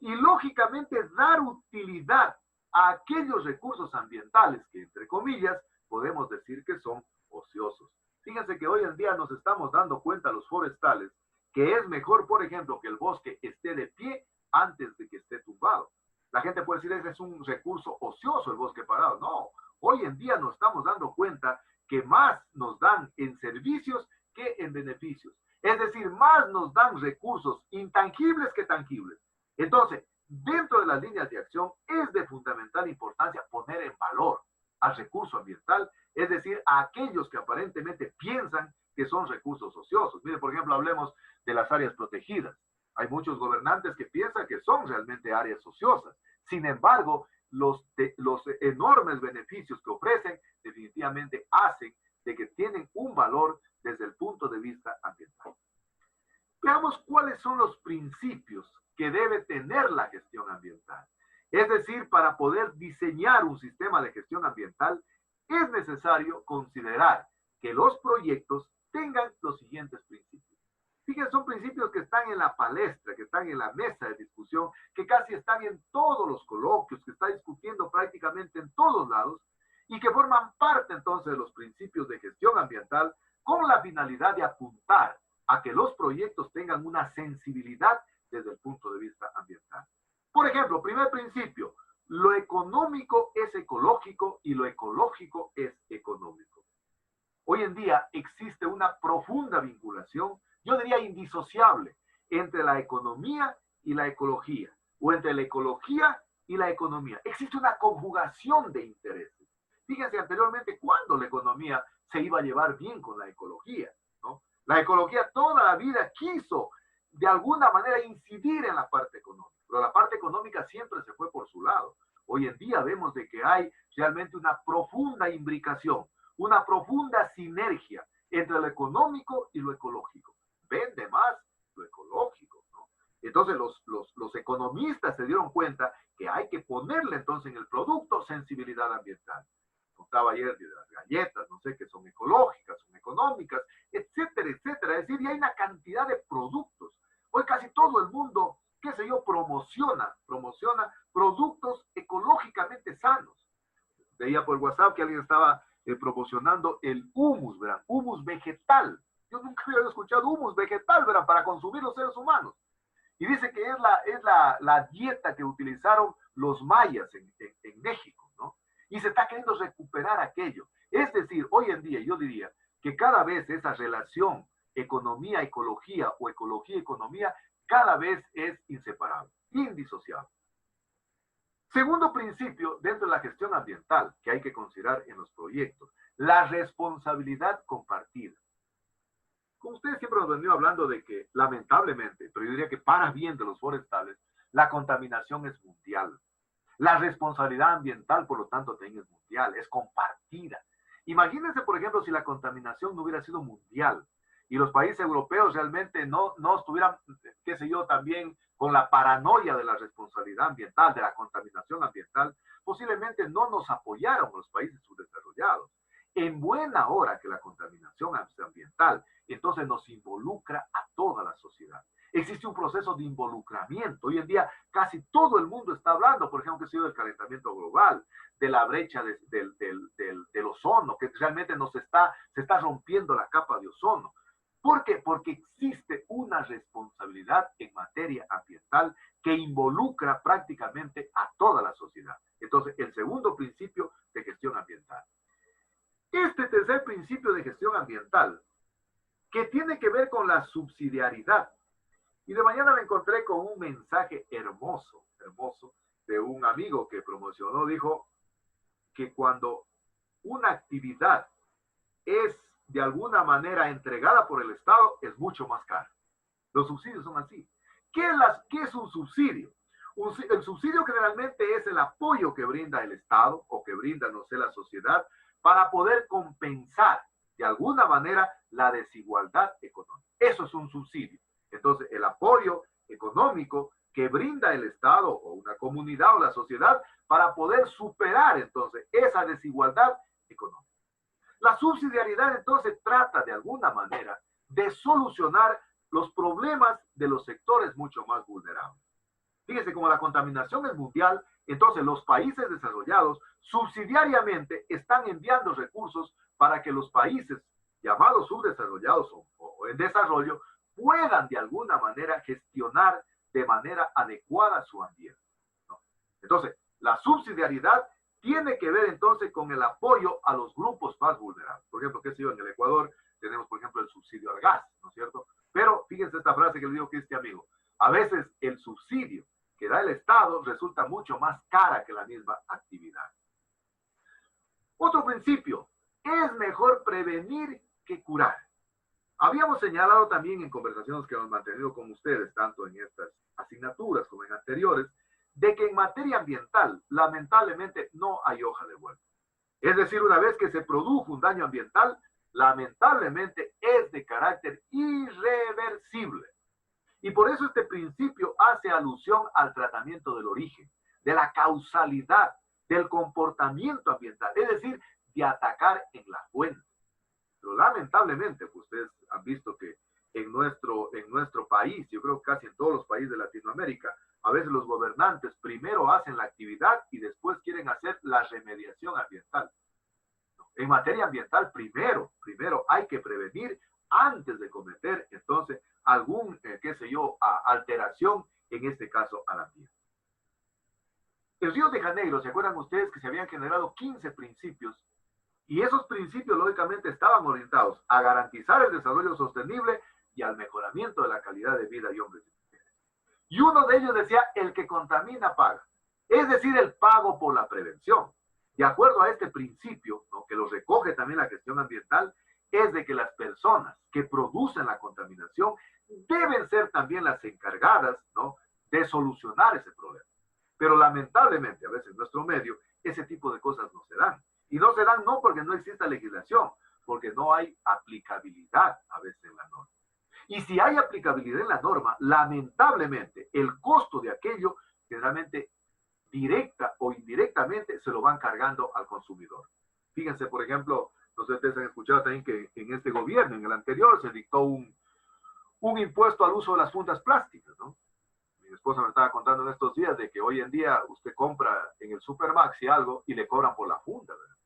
Y lógicamente dar utilidad a aquellos recursos ambientales que, entre comillas, podemos decir que son ociosos. Fíjense que hoy en día nos estamos dando cuenta los forestales que es mejor, por ejemplo, que el bosque esté de pie antes de que esté tumbado. La gente puede decir, ese es un recurso ocioso el bosque parado. No, hoy en día nos estamos dando cuenta que más nos dan en servicios que en beneficios. Es decir, más nos dan recursos intangibles que tangibles. Entonces, dentro de las líneas de acción es de fundamental importancia poner en valor al recurso ambiental, es decir, a aquellos que aparentemente piensan que son recursos ociosos. Mire, por ejemplo, hablemos de las áreas protegidas. Hay muchos gobernantes que piensan que son realmente áreas ociosas. Sin embargo, los enormes beneficios que ofrecen definitivamente hacen de que tienen un valor desde el punto de vista ambiental. Veamos cuáles son los principios que debe tener la gestión ambiental. Es decir, para poder diseñar un sistema de gestión ambiental, es necesario considerar que los proyectos tengan los siguientes principios. Fíjense, son principios que están en la palestra, que están en la mesa de discusión, que casi están en todos los coloquios, que está discutiendo prácticamente en todos lados, y que forman parte entonces de los principios de gestión ambiental con la finalidad de apuntar a que los proyectos tengan una sensibilidad desde el punto de vista ambiental. Por ejemplo, primer principio, lo económico es ecológico y lo ecológico es económico. Hoy en día existe una profunda vinculación, yo diría indisociable, entre la economía y la ecología, o entre la ecología y la economía. Existe una conjugación de intereses. Fíjense anteriormente cuándo la economía se iba a llevar bien con la ecología, ¿no? La ecología toda la vida quiso de alguna manera incidir en la parte económica, pero la parte económica siempre se fue por su lado. Hoy en día vemos de que hay realmente una profunda imbricación, una profunda sinergia entre lo económico y lo ecológico. Vende más lo ecológico, ¿no? Entonces los economistas se dieron cuenta que hay que ponerle entonces en el producto sensibilidad ambiental. Contaba ayer de las galletas, no sé, que son ecológicas, son económicas, etcétera, etcétera. Es decir, y hay una cantidad de productos. Hoy casi todo el mundo, qué sé yo, promociona productos ecológicamente sanos. Veía por WhatsApp que alguien estaba promocionando el humus, ¿verdad? Humus vegetal. Yo nunca había escuchado humus vegetal, ¿verdad? Para consumir los seres humanos. Y dice que es la dieta que utilizaron los mayas en México, ¿no? Y se está queriendo recuperar aquello. Es decir, hoy en día yo diría que cada vez esa relación economía-ecología o ecología-economía cada vez es inseparable, indisociable. Segundo principio dentro de la gestión ambiental que hay que considerar en los proyectos, la responsabilidad compartida. Como ustedes siempre nos han venido hablando de que, lamentablemente, pero yo diría que para bien de los forestales, la contaminación es mundial. La responsabilidad ambiental, por lo tanto, también es mundial, es compartida. Imagínense, por ejemplo, si la contaminación no hubiera sido mundial y los países europeos realmente no estuvieran, qué sé yo, también con la paranoia de la responsabilidad ambiental, de la contaminación ambiental, posiblemente no nos apoyaron los países subdesarrollados. En buena hora que la contaminación ambiental entonces nos involucra a toda la sociedad. Existe un proceso de involucramiento. Hoy en día casi todo el mundo está hablando, por ejemplo, que ha sido del calentamiento global, de la brecha del del ozono, que realmente se está rompiendo la capa de ozono. ¿Por qué? Porque existe una responsabilidad en materia ambiental que involucra prácticamente a toda la sociedad. Entonces, el segundo principio de gestión ambiental. Este tercer principio de gestión ambiental, que tiene que ver con la subsidiariedad. Y de mañana me encontré con un mensaje hermoso, hermoso, de un amigo que promocionó, dijo que cuando una actividad es de alguna manera entregada por el Estado, es mucho más cara. Los subsidios son así. ¿Qué es un subsidio? El subsidio generalmente es el apoyo que brinda el Estado o que brinda, no sé, la sociedad para poder compensar de alguna manera la desigualdad económica. Eso es un subsidio. Entonces, el apoyo económico que brinda el Estado o una comunidad o la sociedad para poder superar entonces esa desigualdad económica. La subsidiariedad entonces trata de alguna manera de solucionar los problemas de los sectores mucho más vulnerables. Fíjense, como la contaminación es mundial, entonces los países desarrollados subsidiariamente están enviando recursos para que los países llamados subdesarrollados o en desarrollo puedan de alguna manera gestionar de manera adecuada su ambiente, ¿no? Entonces, la subsidiariedad tiene que ver entonces con el apoyo a los grupos más vulnerables. Por ejemplo, qué sé yo, en el Ecuador tenemos, por ejemplo, el subsidio al gas, ¿no es cierto? Pero fíjense esta frase que le digo que este amigo, a veces el subsidio que da el Estado resulta mucho más cara que la misma actividad. Otro principio, es mejor prevenir que curar. Habíamos señalado también en conversaciones que hemos mantenido con ustedes, tanto en estas asignaturas como en anteriores, de que en materia ambiental, lamentablemente, no hay hoja de vuelta. Es decir, una vez que se produjo un daño ambiental, lamentablemente es de carácter irreversible. Y por eso este principio hace alusión al tratamiento del origen, de la causalidad, del comportamiento ambiental, es decir, de atacar en la fuente. Pero lamentablemente, pues ustedes han visto que en nuestro país, yo creo que casi en todos los países de Latinoamérica, a veces los gobernantes primero hacen la actividad y después quieren hacer la remediación ambiental. En materia ambiental, primero hay que prevenir antes de cometer, entonces, algún, qué sé yo, alteración, en este caso, al ambiente. En Río de Janeiro, ¿se acuerdan ustedes que se habían generado 15 principios? Y esos principios, lógicamente, estaban orientados a garantizar el desarrollo sostenible y al mejoramiento de la calidad de vida de hombres y mujeres. Y uno de ellos decía, el que contamina paga. Es decir, el pago por la prevención. De acuerdo a este principio, ¿no?, que lo recoge también la gestión ambiental, es de que las personas que producen la contaminación deben ser también las encargadas, ¿no?, de solucionar ese problema. Pero lamentablemente, a veces en nuestro medio, ese tipo de cosas no se dan. Y no se dan no porque no exista legislación, porque no hay aplicabilidad a veces en la norma. Y si hay aplicabilidad en la norma, lamentablemente, el costo de aquello, generalmente directa o indirectamente, se lo van cargando al consumidor. Fíjense, por ejemplo, no sé si ustedes han escuchado también que en este gobierno, en el anterior, se dictó un impuesto al uso de las fundas plásticas, ¿no? Mi esposa me estaba contando en estos días de que hoy en día usted compra en el Supermaxi algo y le cobran por la funda, ¿verdad?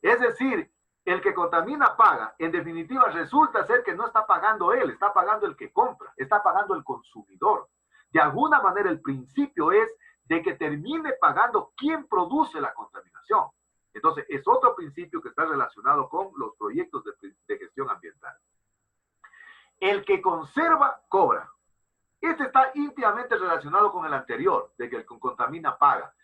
Es decir, el que contamina paga. En definitiva, resulta ser que no está pagando él, está pagando el que compra, está pagando el consumidor. De alguna manera, el principio es de que termine pagando quien produce la contaminación. Entonces, es otro principio que está relacionado con los proyectos de gestión ambiental. El que conserva, cobra. Este está íntimamente relacionado con el anterior, de que el que contamina paga.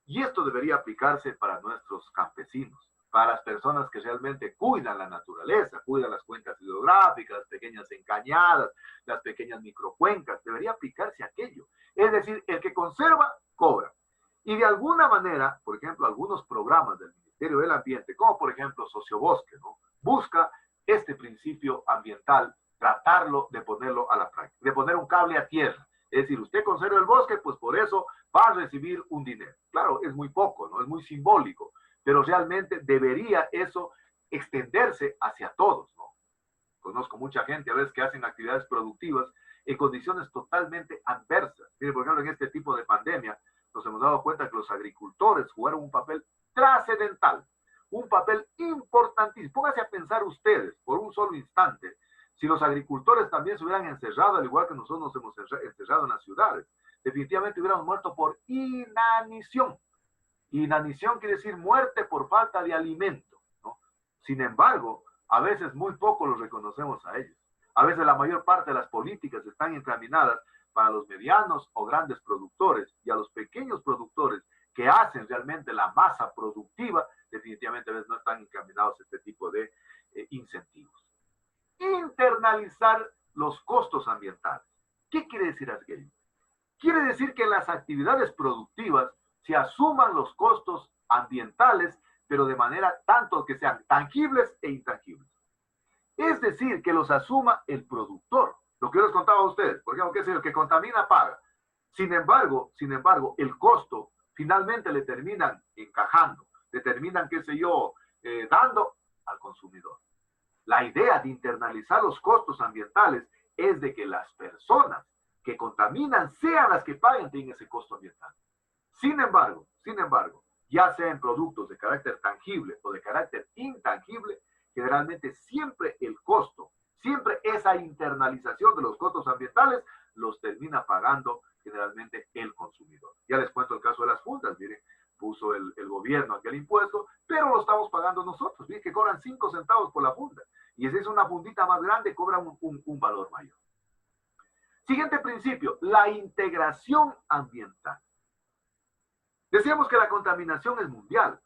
Y esto debería aplicarse para nuestros campesinos, para las personas que realmente cuidan la naturaleza, cuidan las cuencas hidrográficas, las pequeñas encañadas, las pequeñas microcuencas. Debería aplicarse aquello. Es decir, el que conserva, cobra. Y de alguna manera, por ejemplo, algunos programas del Ministerio del Ambiente, como por ejemplo Sociobosque, ¿no?, busca este principio ambiental, tratarlo de ponerlo a la práctica, de poner un cable a tierra. Es decir, usted conserva el bosque, pues por eso va a recibir un dinero. Claro, es muy poco, ¿no?, es muy simbólico, pero realmente debería eso extenderse hacia todos, ¿no? Conozco mucha gente a veces que hacen actividades productivas en condiciones totalmente adversas. Mire, por ejemplo, en este tipo de pandemia, nos hemos dado cuenta que los agricultores jugaron un papel trascendental, un papel importantísimo. Pónganse a pensar ustedes por un solo instante, si los agricultores también se hubieran encerrado, al igual que nosotros nos hemos encerrado en las ciudades, definitivamente hubiéramos muerto por inanición. Inanición quiere decir muerte por falta de alimento, ¿no? Sin embargo, a veces muy poco los reconocemos a ellos. A veces la mayor parte de las políticas están encaminadas para los medianos o grandes productores, y a los pequeños productores que hacen realmente la masa productiva, definitivamente a veces no están encaminados a este tipo de incentivos. Internalizar los costos ambientales. ¿Qué quiere decir aquello? Quiere decir que en las actividades productivas se asuman los costos ambientales, pero de manera tanto que sean tangibles e intangibles. Es decir, que los asuma el productor. Lo que yo les contaba a ustedes, por ejemplo, el que contamina paga. Sin embargo, el costo finalmente le terminan encajando, le terminan, qué sé yo, dando al consumidor. La idea de internalizar los costos ambientales es de que las personas que contaminan sean las que paguen ese costo ambiental. Sin embargo, ya sea en productos de carácter tangible o de carácter intangible, generalmente siempre el costo, siempre esa internalización de los costos ambientales los termina pagando generalmente el consumidor. Ya les cuento el caso de las fundas, miren, puso el gobierno aquel impuesto, pero lo estamos pagando nosotros, miren que cobran 5 centavos por la funda, y si es una fundita más grande, cobra un valor mayor. Siguiente principio, la integración ambiental. Decíamos que la contaminación es mundial,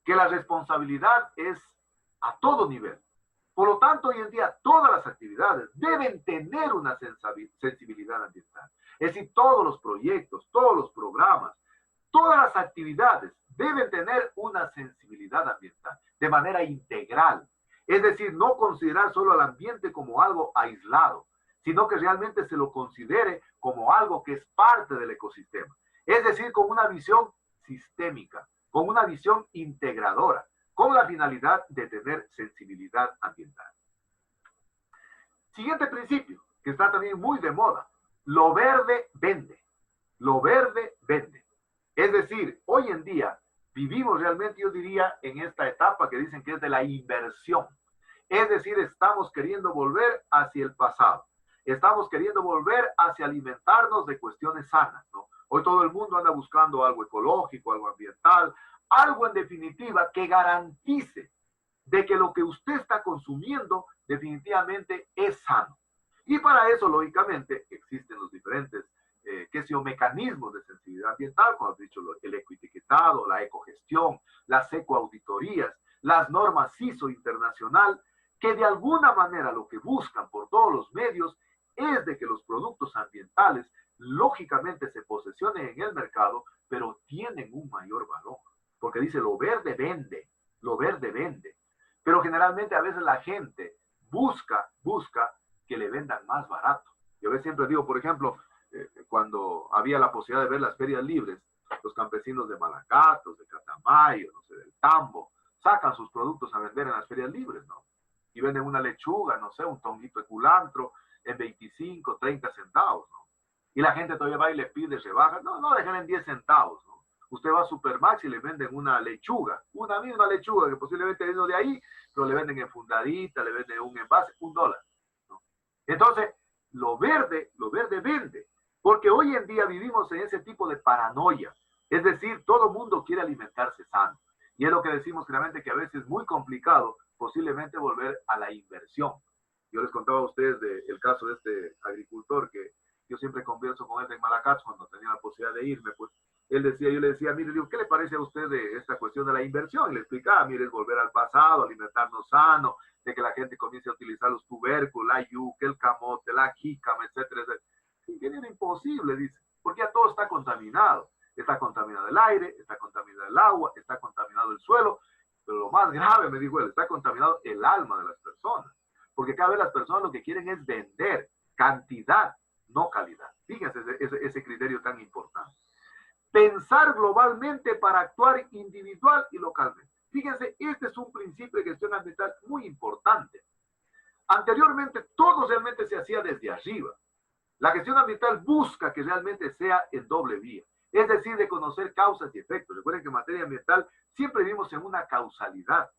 que la responsabilidad es a todo nivel. Por lo tanto, hoy en día todas las actividades deben tener una sensibilidad ambiental. Es decir, todos los proyectos, todos los programas, todas las actividades deben tener una sensibilidad ambiental de manera integral. Es decir, no considerar solo al ambiente como algo aislado, sino que realmente se lo considere como algo que es parte del ecosistema. Es decir, con una visión sistémica, con una visión integradora, con la finalidad de tener sensibilidad ambiental. Siguiente principio, que está también muy de moda. Lo verde vende. Lo verde vende. Es decir, hoy en día vivimos realmente, yo diría, en esta etapa que dicen que es de la inversión. Es decir, estamos queriendo volver hacia el pasado. Estamos queriendo volver hacia alimentarnos de cuestiones sanas, ¿no? Hoy todo el mundo anda buscando algo ecológico, algo ambiental, algo en definitiva que garantice de que lo que usted está consumiendo definitivamente es sano. Y para eso, lógicamente, existen los diferentes mecanismos de sensibilidad ambiental, como has dicho, el ecoetiquetado, la ecogestión, las ecoauditorías, las normas ISO internacional, que de alguna manera lo que buscan por todos los medios es de que los productos ambientales lógicamente se posesionen en el mercado, pero tienen un mayor valor. Porque dice, lo verde vende, lo verde vende. Pero generalmente a veces la gente busca que le vendan más barato. Yo a veces siempre digo, por ejemplo, cuando había la posibilidad de ver las ferias libres, los campesinos de Malacatos, de Catamayo, no sé, del Tambo, sacan sus productos a vender en las ferias libres, ¿no? Y venden una lechuga, no sé, un tonguito de culantro en 25, 30 centavos, ¿no? Y la gente todavía va y le pide rebajas. No, dejen en 10 centavos, ¿no? Usted va a Supermax y le venden una lechuga, una misma lechuga que posiblemente vino de ahí, pero le venden enfundadita, le venden un envase, $1, ¿no? Entonces, lo verde vende, porque hoy en día vivimos en ese tipo de paranoia. Es decir, todo mundo quiere alimentarse sano. Y es lo que decimos claramente, que a veces es muy complicado posiblemente volver a la inversión. Yo les contaba a ustedes del caso de este agricultor que yo siempre converso con él en Malacatos cuando tenía la posibilidad de irme, pues yo le decía, mire, digo, ¿qué le parece a usted de esta cuestión de la inversión? Y le explicaba, mire, es volver al pasado, alimentarnos sano, de que la gente comience a utilizar los tubérculos, la yuca, el camote, la jícama, etcétera, etcétera. Y que era imposible, dice, porque ya todo está contaminado. Está contaminado el aire, está contaminado el agua, está contaminado el suelo, pero lo más grave, me dijo él, está contaminado el alma de las personas. Porque cada vez las personas lo que quieren es vender cantidad, no calidad. Fíjense ese criterio tan importante. Pensar globalmente para actuar individual y localmente. Fíjense, este es un principio de gestión ambiental muy importante. Anteriormente, todo realmente se hacía desde arriba. La gestión ambiental busca que realmente sea en doble vía. es decir, de conocer causas y efectos. Recuerden que en materia ambiental siempre vivimos en una causalidad.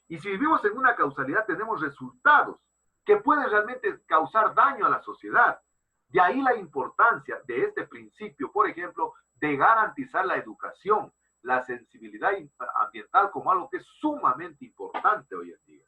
Y si vivimos en una causalidad, tenemos resultados que pueden realmente causar daño a la sociedad. De ahí la importancia de este principio, por ejemplo, de garantizar la educación, la sensibilidad ambiental como algo que es sumamente importante hoy en día.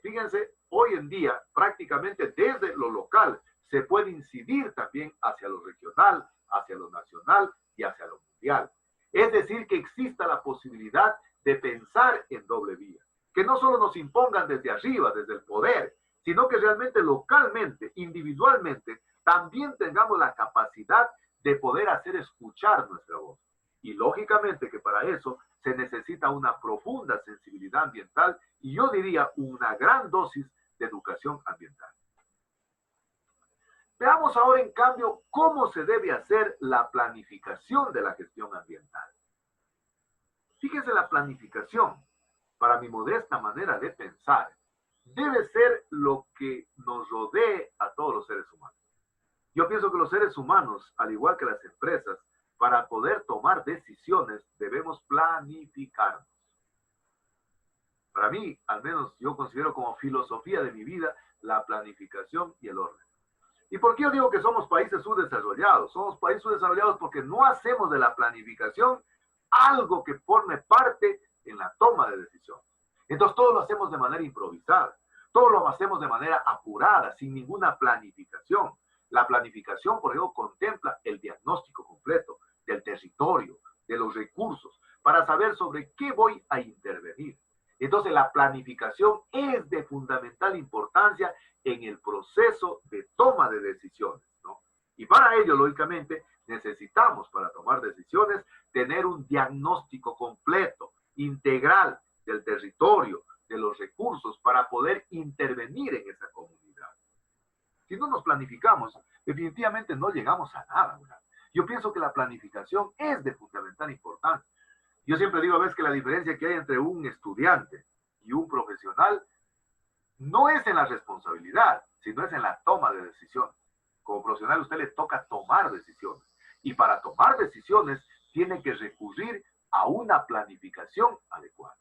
Fíjense, hoy en día prácticamente desde lo local se puede incidir también hacia lo regional, hacia lo nacional y hacia lo mundial. Es decir, que exista la posibilidad de pensar en doble vía, que no solo nos impongan desde arriba, desde el poder, sino que realmente localmente, individualmente, también tengamos la capacidad de poder hacer escuchar nuestra voz. Y lógicamente que para eso se necesita una profunda sensibilidad ambiental y yo diría una gran dosis de educación ambiental. Veamos ahora, en cambio, cómo se debe hacer la planificación de la gestión ambiental. Fíjense, la planificación, para mi modesta manera de pensar, debe ser lo que nos rodee a todos los seres humanos. Yo pienso que los seres humanos, al igual que las empresas, para poder tomar decisiones, debemos planificarnos. Para mí, al menos yo considero como filosofía de mi vida, la planificación y el orden. ¿Y por qué yo digo que somos países subdesarrollados? Somos países subdesarrollados porque no hacemos de la planificación algo que forme parte en la toma de decisiones. Entonces todo lo hacemos de manera improvisada, todo lo hacemos de manera apurada, sin ninguna planificación. La planificación, por ejemplo, contempla el diagnóstico completo del territorio, de los recursos, para saber sobre qué voy a intervenir. Entonces la planificación es de fundamental importancia en el proceso de toma de decisiones, ¿no? Y para ello, lógicamente, necesitamos, para tomar decisiones, tener un diagnóstico completo, integral del territorio, de los recursos, para poder intervenir en esa comunidad. Si no nos planificamos, definitivamente no llegamos a nada, ¿verdad? Yo pienso que la planificación es de fundamental importancia. Yo siempre digo a veces que la diferencia que hay entre un estudiante y un profesional no es en la responsabilidad, sino es en la toma de decisiones. Como profesional a usted le toca tomar decisiones. Y para tomar decisiones tiene que recurrir a una planificación adecuada.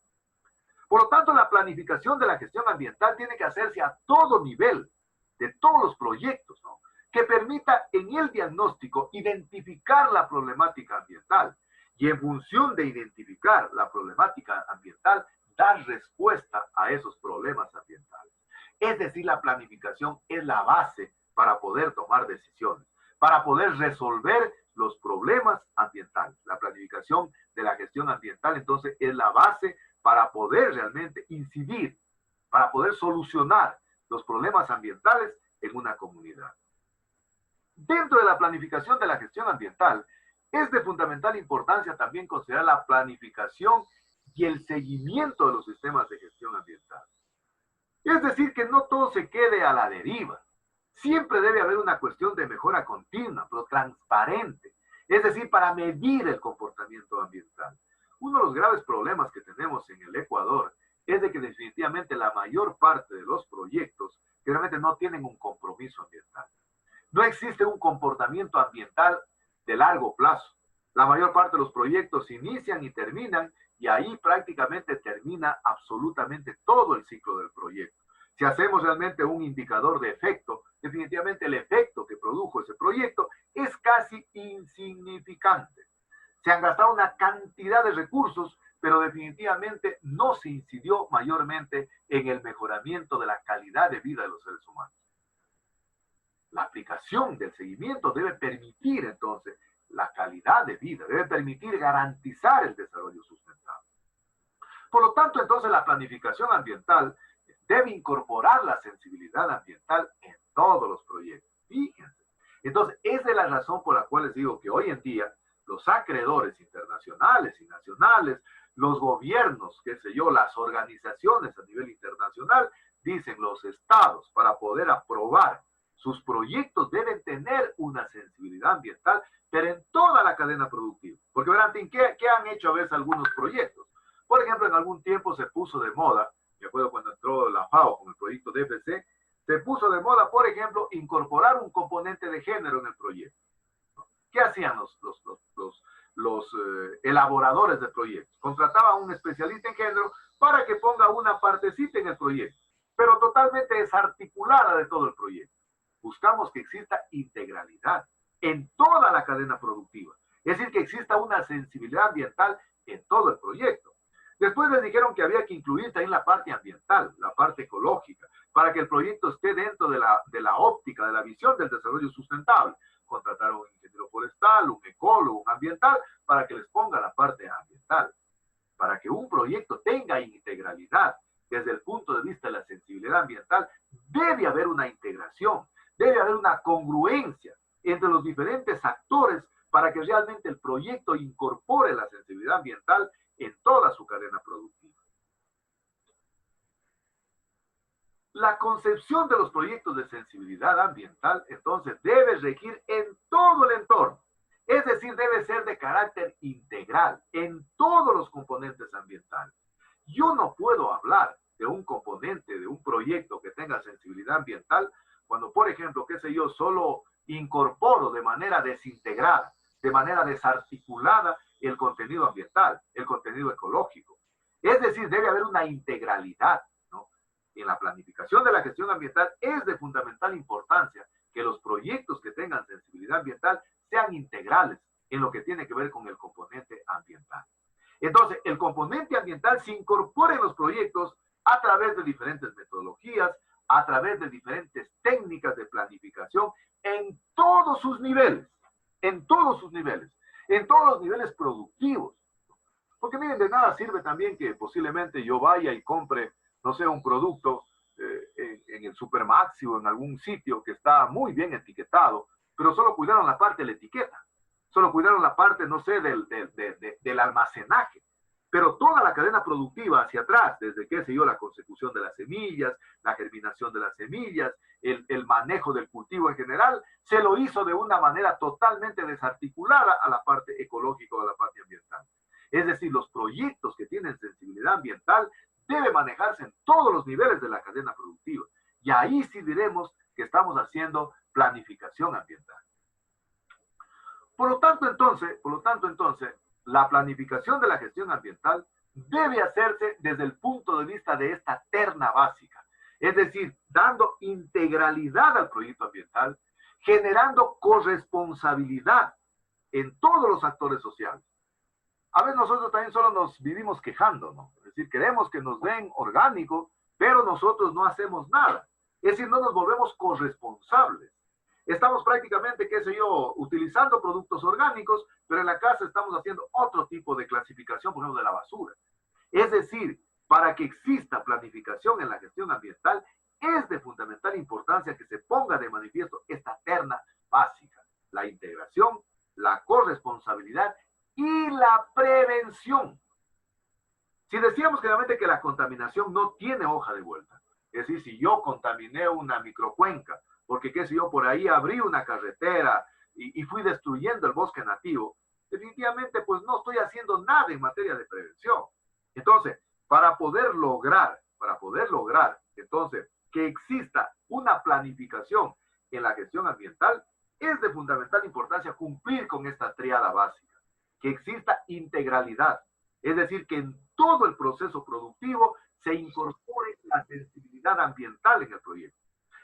Por lo tanto, la planificación de la gestión ambiental tiene que hacerse a todo nivel, de todos los proyectos, ¿no?, que permita en el diagnóstico identificar la problemática ambiental y en función de identificar la problemática ambiental, dar respuesta a esos problemas ambientales. Es decir, la planificación es la base para poder tomar decisiones, para poder resolver los problemas ambientales. La planificación de la gestión ambiental, entonces, es la base para poder realmente incidir, para poder solucionar los problemas ambientales en una comunidad. Dentro de la planificación de la gestión ambiental, es de fundamental importancia también considerar la planificación y el seguimiento de los sistemas de gestión ambiental. Es decir, que no todo se quede a la deriva. Siempre debe haber una cuestión de mejora continua, pero transparente. Es decir, para medir el comportamiento ambiental. Uno de los graves problemas que tenemos en el Ecuador es de que definitivamente la mayor parte de los proyectos que realmente no tienen un compromiso ambiental. No existe un comportamiento ambiental de largo plazo. La mayor parte de los proyectos inician y terminan y ahí prácticamente termina absolutamente todo el ciclo del proyecto. Si hacemos realmente un indicador de efecto, definitivamente el efecto que produjo ese proyecto es casi insignificante. Se han gastado una cantidad de recursos, pero definitivamente no se incidió mayormente en el mejoramiento de la calidad de vida de los seres humanos. La aplicación del seguimiento debe permitir entonces la calidad de vida, debe permitir garantizar el desarrollo sustentable. Por lo tanto, entonces la planificación ambiental debe incorporar la sensibilidad ambiental en todos los proyectos. Fíjense. Entonces, esa es la razón por la cual les digo que hoy en día los acreedores internacionales y nacionales, los gobiernos, qué sé yo, las organizaciones a nivel internacional, dicen los estados, para poder aprobar sus proyectos deben tener una sensibilidad ambiental, pero en toda la cadena productiva. Porque verán, ¿qué han hecho a veces algunos proyectos? Por ejemplo, en algún tiempo se puso de moda, me acuerdo cuando entró la FAO con el proyecto DFC, se puso de moda, por ejemplo, incorporar un componente de género en el proyecto. ¿Qué hacían los elaboradores de proyectos? Contrataban a un especialista en género para que ponga una partecita en el proyecto, pero totalmente desarticulada de todo el proyecto. Buscamos que exista integralidad en toda la cadena productiva, es decir, que exista una sensibilidad ambiental en todo el proyecto. Después les dijeron que había que incluir también la parte ambiental, la parte ecológica, para que el proyecto esté dentro de la óptica, de la visión del desarrollo sustentable. Contrataron a un ingeniero forestal, un ecólogo, un ambiental, para que les ponga la parte ambiental. Para que un proyecto tenga integralidad desde el punto de vista de la sensibilidad ambiental, debe haber una integración, debe haber una congruencia entre los diferentes actores para que realmente el proyecto incorpore la sensibilidad ambiental en toda su cadena productiva. La concepción de los proyectos de sensibilidad ambiental, entonces, debe regir en todo el entorno. Es decir, debe ser de carácter integral en todos los componentes ambientales. Yo no puedo hablar de un componente, de un proyecto que tenga sensibilidad ambiental, cuando, por ejemplo, qué sé yo, solo incorporo de manera desintegrada, de manera desarticulada el contenido ambiental, el contenido ecológico. Es decir, debe haber una integralidad, ¿no? En la planificación de la gestión ambiental es de fundamental importancia que los proyectos que tengan sensibilidad ambiental sean integrales en lo que tiene que ver con el componente ambiental. Entonces, el componente ambiental se incorpora en los proyectos a través de diferentes metodologías, a través de diferentes técnicas de planificación en todos sus niveles, en todos sus niveles, en todos los niveles productivos. Porque miren, de nada sirve también que posiblemente yo vaya y compre, no sé, un producto en el Supermaxi o en algún sitio que está muy bien etiquetado, pero solo cuidaron la parte de la etiqueta, solo cuidaron la parte, no sé, del almacenaje, pero toda la cadena productiva hacia atrás, desde, qué sé yo, la consecución de las semillas, la germinación de las semillas, el manejo del cultivo en general, se lo hizo de una manera totalmente desarticulada a la parte ecológica o a la parte ambiental. Es decir, los proyectos que tienen sensibilidad ambiental deben manejarse en todos los niveles de la cadena productiva. Y ahí sí diremos que estamos haciendo planificación ambiental. Por lo tanto, entonces, la planificación de la gestión ambiental debe hacerse desde el punto de vista de esta terna básica. Es decir, dando integralidad al proyecto ambiental, generando corresponsabilidad en todos los actores sociales. A veces nosotros también solo nos vivimos quejando, ¿no? Es decir, queremos que nos den orgánico, pero nosotros no hacemos nada. Es decir, no nos volvemos corresponsables. Estamos prácticamente, qué sé yo, utilizando productos orgánicos, pero en la casa estamos haciendo otro tipo de clasificación, por ejemplo, de la basura. Es decir, para que exista planificación en la gestión ambiental, es de fundamental importancia que se ponga de manifiesto esta terna básica: la integración, la corresponsabilidad y la prevención. Si decíamos claramente que la contaminación no tiene hoja de vuelta, es decir, si yo contaminé una microcuenca, porque qué sé yo, por ahí abrí una carretera y fui destruyendo el bosque nativo, definitivamente pues no estoy haciendo nada en materia de prevención. Entonces, para poder lograr entonces que exista una planificación en la gestión ambiental, es de fundamental importancia cumplir con esta tríada básica, que exista integralidad, es decir, que en todo el proceso productivo se incorpore la sensibilidad ambiental en el proyecto,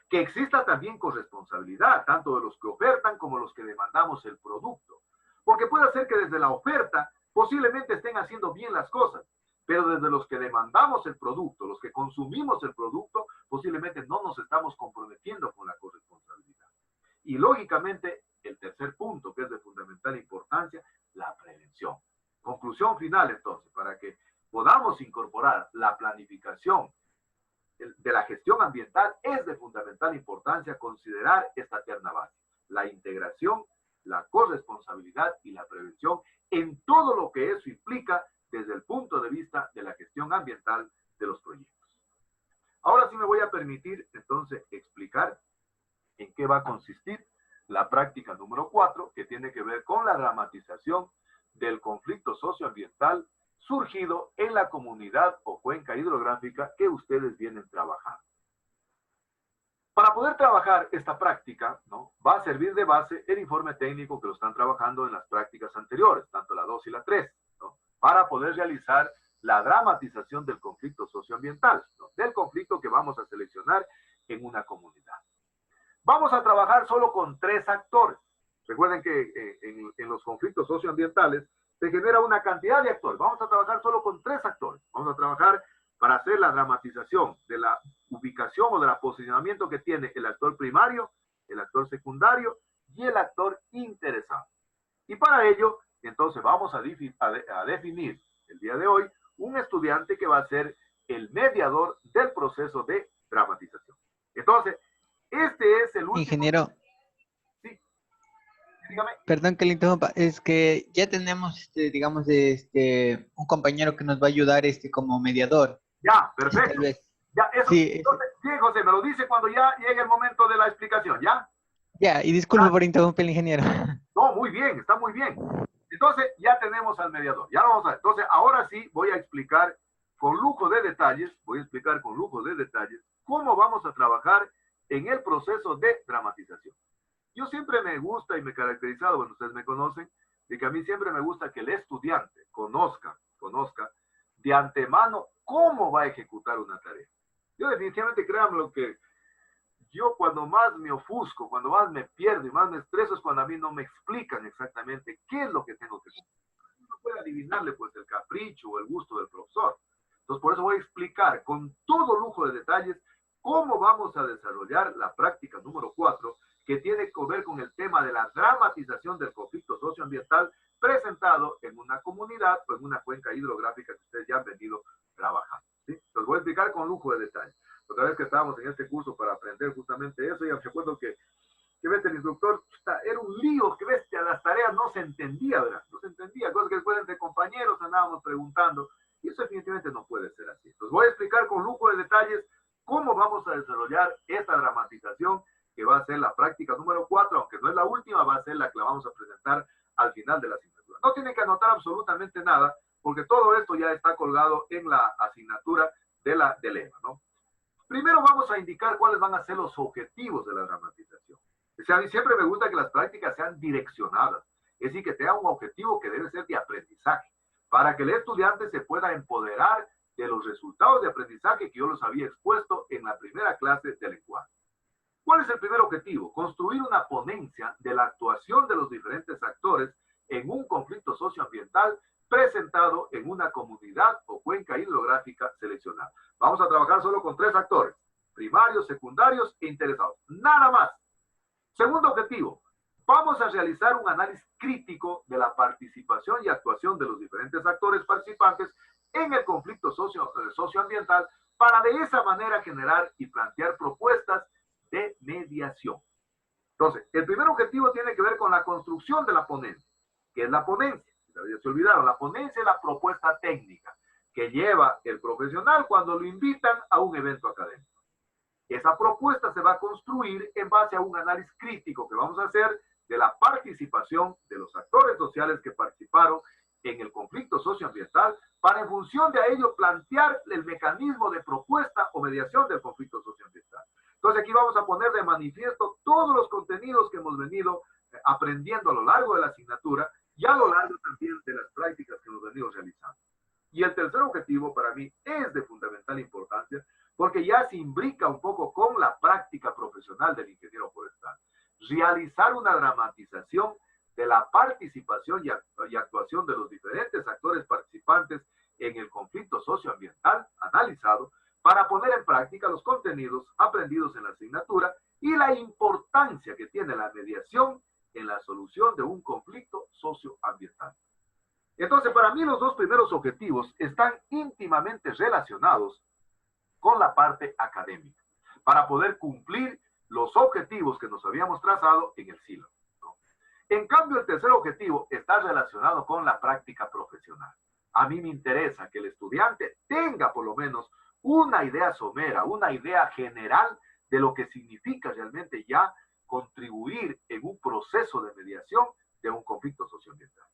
que exista también corresponsabilidad, tanto de los que ofertan como los que demandamos el producto, porque puede ser que desde la oferta posiblemente estén haciendo bien las cosas, pero desde los que demandamos el producto, los que consumimos el producto, posiblemente no nos estamos comprometiendo con la corresponsabilidad. Y lógicamente, el tercer punto, que es de fundamental importancia, la prevención. Conclusión final, entonces, para que podamos incorporar la planificación de la gestión ambiental, es de fundamental importancia considerar esta terna básica: la integración, la corresponsabilidad y la prevención en todo lo que eso implica desde el punto de vista de la gestión ambiental de los proyectos. Ahora sí me voy a permitir entonces explicar en qué va a consistir la práctica número 4, que tiene que ver con la dramatización del conflicto socioambiental surgido en la comunidad o cuenca hidrográfica que ustedes vienen trabajando. Para poder trabajar esta práctica, ¿no?, va a servir de base el informe técnico que lo están trabajando en las prácticas anteriores, tanto la 2 y la 3, ¿no?, para poder realizar la dramatización del conflicto socioambiental, ¿no?, del conflicto que vamos a seleccionar en una comunidad. Vamos a trabajar solo con 3 actores. Recuerden que en los conflictos socioambientales se genera una cantidad de actores. Vamos a trabajar solo con 3 actores. Vamos a trabajar para hacer la dramatización de la ubicación o del posicionamiento que tiene el actor primario, el actor secundario y el actor interesado. Y para ello, entonces, vamos a definir el día de hoy un estudiante que va a ser el mediador del proceso de dramatización. Entonces, este es el último... Ingeniero. Sí. Dígame. Perdón que le interrumpa, es que ya tenemos, digamos, un compañero que nos va a ayudar como mediador. Ya, perfecto. Tal vez. Ya, eso. Sí, Entonces, sí, José, me lo dice cuando ya llegue el momento de la explicación, ¿ya? ya, y disculpa por interrumpir, ingeniero. No, muy bien, está muy bien. Entonces, ya tenemos al mediador. Ya lo vamos a ver. Entonces, ahora sí voy a explicar con lujo de detalles, cómo vamos a trabajar en el proceso de dramatización. Yo siempre me gusta y me he caracterizado, bueno, ustedes me conocen, de que a mí siempre me gusta que el estudiante conozca de antemano cómo va a ejecutar una tarea. Yo definitivamente, créanme, lo que yo cuando más me ofusco, cuando más me pierdo y más me estreso es cuando a mí no me explican exactamente qué es lo que tengo que hacer. No puede adivinarle pues el capricho o el gusto del profesor. Entonces por eso voy a explicar con todo lujo de detalles cómo vamos a desarrollar la práctica número 4, que tiene que ver con el tema de la dramatización del conflicto socioambiental presentado en una comunidad o en una cuenca hidrográfica que ustedes ya han venido trabajando, ¿sí? Entonces voy a explicar con lujo de detalles. Otra vez que estábamos en este curso para aprender justamente eso, ya me acuerdo que ves, el instructor, era un lío, que ves, a las tareas no se entendía, ¿verdad? No se entendía, cosas que después entre compañeros andábamos preguntando, y eso definitivamente no puede ser así. Entonces voy a explicar con lujo de detalles cómo vamos a desarrollar esta dramatización, que va a ser la práctica número 4, aunque no es la última, va a ser la que la vamos a presentar al final de la asignatura. No tienen que anotar absolutamente nada, porque todo esto ya está colgado en la asignatura de la EVA, ¿no? Primero vamos a indicar cuáles van a ser los objetivos de la dramatización. O sea, a mí siempre me gusta que las prácticas sean direccionadas, es decir, que tengan un objetivo que debe ser de aprendizaje, para que el estudiante se pueda empoderar de los resultados de aprendizaje que yo los había expuesto en la primera clase de lenguaje. ¿Cuál es el primer objetivo? Construir una ponencia de la actuación de los diferentes actores en un conflicto socioambiental presentado en una comunidad o cuenca hidrográfica seleccionada. Vamos a trabajar solo con 3 actores, primarios, secundarios e interesados. Nada más. Segundo objetivo, vamos a realizar un análisis crítico de la participación y actuación de los diferentes actores participantes en el conflicto socioambiental para de esa manera generar y plantear propuestas de mediación. Entonces, el primer objetivo tiene que ver con la construcción de la ponencia. ¿Qué es la ponencia? Se olvidaron, la ponencia es la propuesta técnica que lleva el profesional cuando lo invitan a un evento académico. Esa propuesta se va a construir en base a un análisis crítico que vamos a hacer de la participación de los actores sociales que participaron en el conflicto socioambiental para, en función de ello, plantear el mecanismo de propuesta o mediación del conflicto socioambiental. Entonces aquí vamos a poner de manifiesto todos los contenidos que hemos venido aprendiendo a lo largo de la asignatura y a lo largo también de las prácticas que hemos venido realizando. Y el tercer objetivo para mí es de fundamental importancia porque ya se imbrica un poco con la práctica profesional del ingeniero forestal. Realizar una dramatización de la participación y actuación de los diferentes actores participantes en el conflicto socioambiental analizado para poner en práctica los contenidos aprendidos en la asignatura y la importancia que tiene la mediación en la solución de un conflicto socioambiental. Entonces, para mí los 2 primeros objetivos están íntimamente relacionados con la parte académica, para poder cumplir los objetivos que nos habíamos trazado en el silo, ¿no? En cambio, el tercer objetivo está relacionado con la práctica profesional. A mí me interesa que el estudiante tenga por lo menos una idea somera, una idea general de lo que significa realmente ya contribuir en un proceso de mediación de un conflicto socioambiental.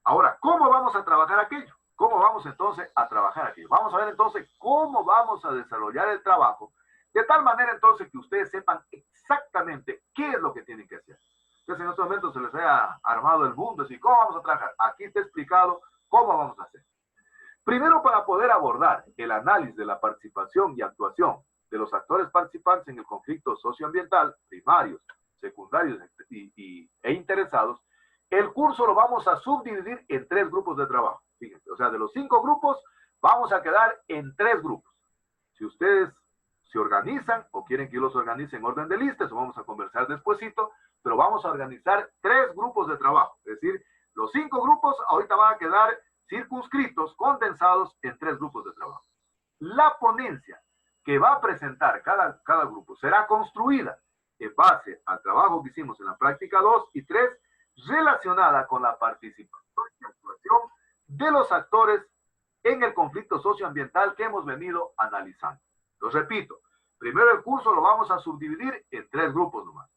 Ahora, ¿cómo vamos a trabajar aquello? ¿Cómo vamos entonces a trabajar aquello? Vamos a ver entonces cómo vamos a desarrollar el trabajo De tal manera entonces que ustedes sepan exactamente qué es lo que tienen que hacer. Entonces en estos momentos se les haya armado el mundo, así, ¿cómo vamos a trabajar? Aquí está explicado cómo vamos a hacer. Primero, para poder abordar el análisis de la participación y actuación de los actores participantes en el conflicto socioambiental, primarios, secundarios e interesados, el curso lo vamos a subdividir en 3 grupos de trabajo. Fíjense, o sea, de los 5 grupos, vamos a quedar en 3 grupos. Si ustedes se organizan o quieren que yo los organice en orden de lista, eso vamos a conversar despuesito, pero vamos a organizar 3 grupos de trabajo. Es decir, los 5 grupos ahorita van a quedar circunscritos, condensados en 3 grupos de trabajo. La ponencia que va a presentar cada grupo será construida en base al trabajo que hicimos en la práctica 2 y 3, relacionada con la participación y actuación de los actores en el conflicto socioambiental que hemos venido analizando. Lo repito, primero el curso lo vamos a subdividir en 3 grupos nomás.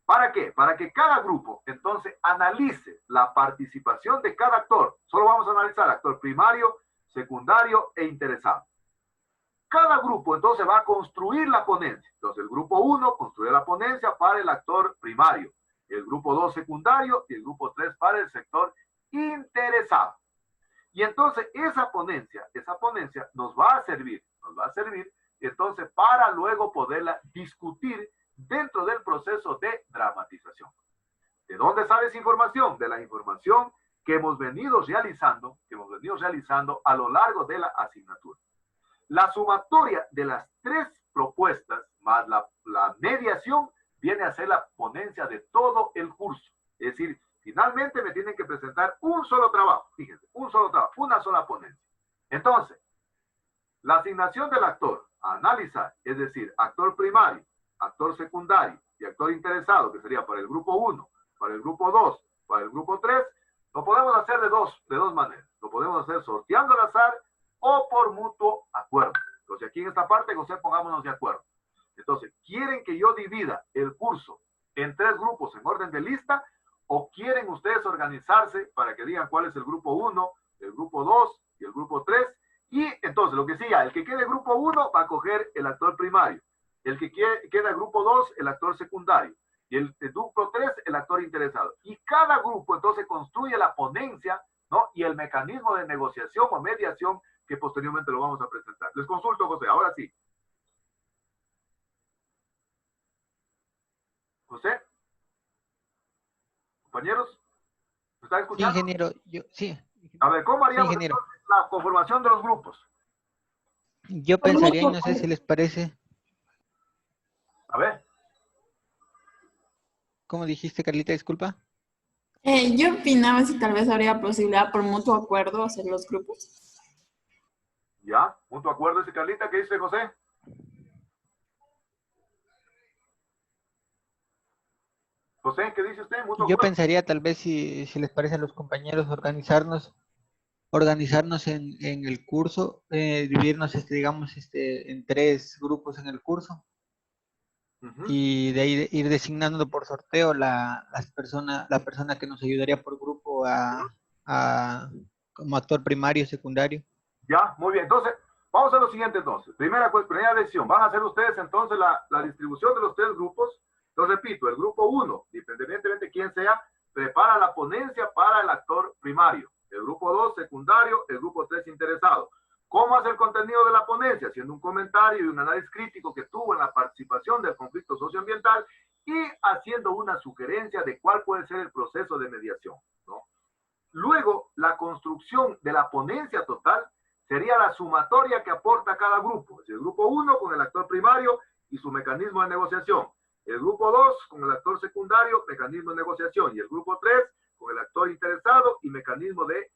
¿Para qué? Para que cada grupo, entonces, analice la participación de cada actor. Solo vamos a analizar actor primario, secundario e interesado. Cada grupo, entonces, va a construir la ponencia. Entonces, el grupo 1 construye la ponencia para el actor primario, el grupo 2 secundario y el grupo 3 para el sector interesado. Y entonces, esa ponencia nos va a servir, entonces, para luego poderla discutir dentro del proceso de dramatización. ¿De dónde sale esa información? De la información que hemos venido realizando a lo largo de la asignatura. La sumatoria de las 3 propuestas más la mediación viene a ser la ponencia de todo el curso. Es decir, finalmente me tienen que presentar un solo trabajo. Fíjense, un solo trabajo, una sola ponencia. Entonces, la asignación del actor a analizar, es decir, actor primario, actor secundario y actor interesado, que sería para el grupo 1, para el grupo 2, para el grupo 3, lo podemos hacer de dos maneras. Lo podemos hacer sorteando al azar o por mutuo acuerdo. Entonces, aquí en esta parte, José, pongámonos de acuerdo. Entonces, ¿quieren que yo divida el curso en 3 grupos en orden de lista o quieren ustedes organizarse para que digan cuál es el grupo 1, el grupo 2 y el grupo 3? Y entonces, lo que siga, el que quede grupo 1 va a coger el actor primario. El que queda grupo 2, el actor secundario. Y el grupo 3, el actor interesado. Y cada grupo entonces construye la ponencia, ¿no? Y el mecanismo de negociación o mediación que posteriormente lo vamos a presentar. Les consulto, José, ahora sí. José. Compañeros, ¿me están escuchando? Sí, ingeniero, sí. A ver, ¿cómo haríamos ingeniero, la conformación de los grupos? yo pensaría, y no sé si les parece. A ver. ¿Cómo dijiste, Carlita? Disculpa. Yo opinaba si tal vez habría posibilidad por mutuo acuerdo hacer los grupos. Ya, mutuo acuerdo, dice Carlita. ¿Qué dice José? José, ¿qué dice usted? Mutuo Yo acuerdo. pensaría tal vez si les parece a los compañeros organizarnos en el curso, dividirnos, digamos, en 3 grupos en el curso. Y de ahí ir designando por sorteo la persona que nos ayudaría por grupo como actor primario, secundario. Ya, muy bien. Entonces, vamos a lo siguiente entonces. Primera decisión. Van a hacer ustedes entonces la distribución de los 3 grupos. Lo repito, el grupo 1, independientemente de quién sea, prepara la ponencia para el actor primario. El grupo 2, secundario. El grupo 3, interesado. ¿Cómo hace el contenido de la ponencia? Haciendo un comentario y un análisis crítico que tuvo en la participación del conflicto socioambiental y haciendo una sugerencia de cuál puede ser el proceso de mediación, ¿no? Luego, la construcción de la ponencia total sería la sumatoria que aporta cada grupo. Es el grupo 1 con el actor primario y su mecanismo de negociación. El grupo 2 con el actor secundario, mecanismo de negociación. Y el grupo 3 con el actor interesado y mecanismo de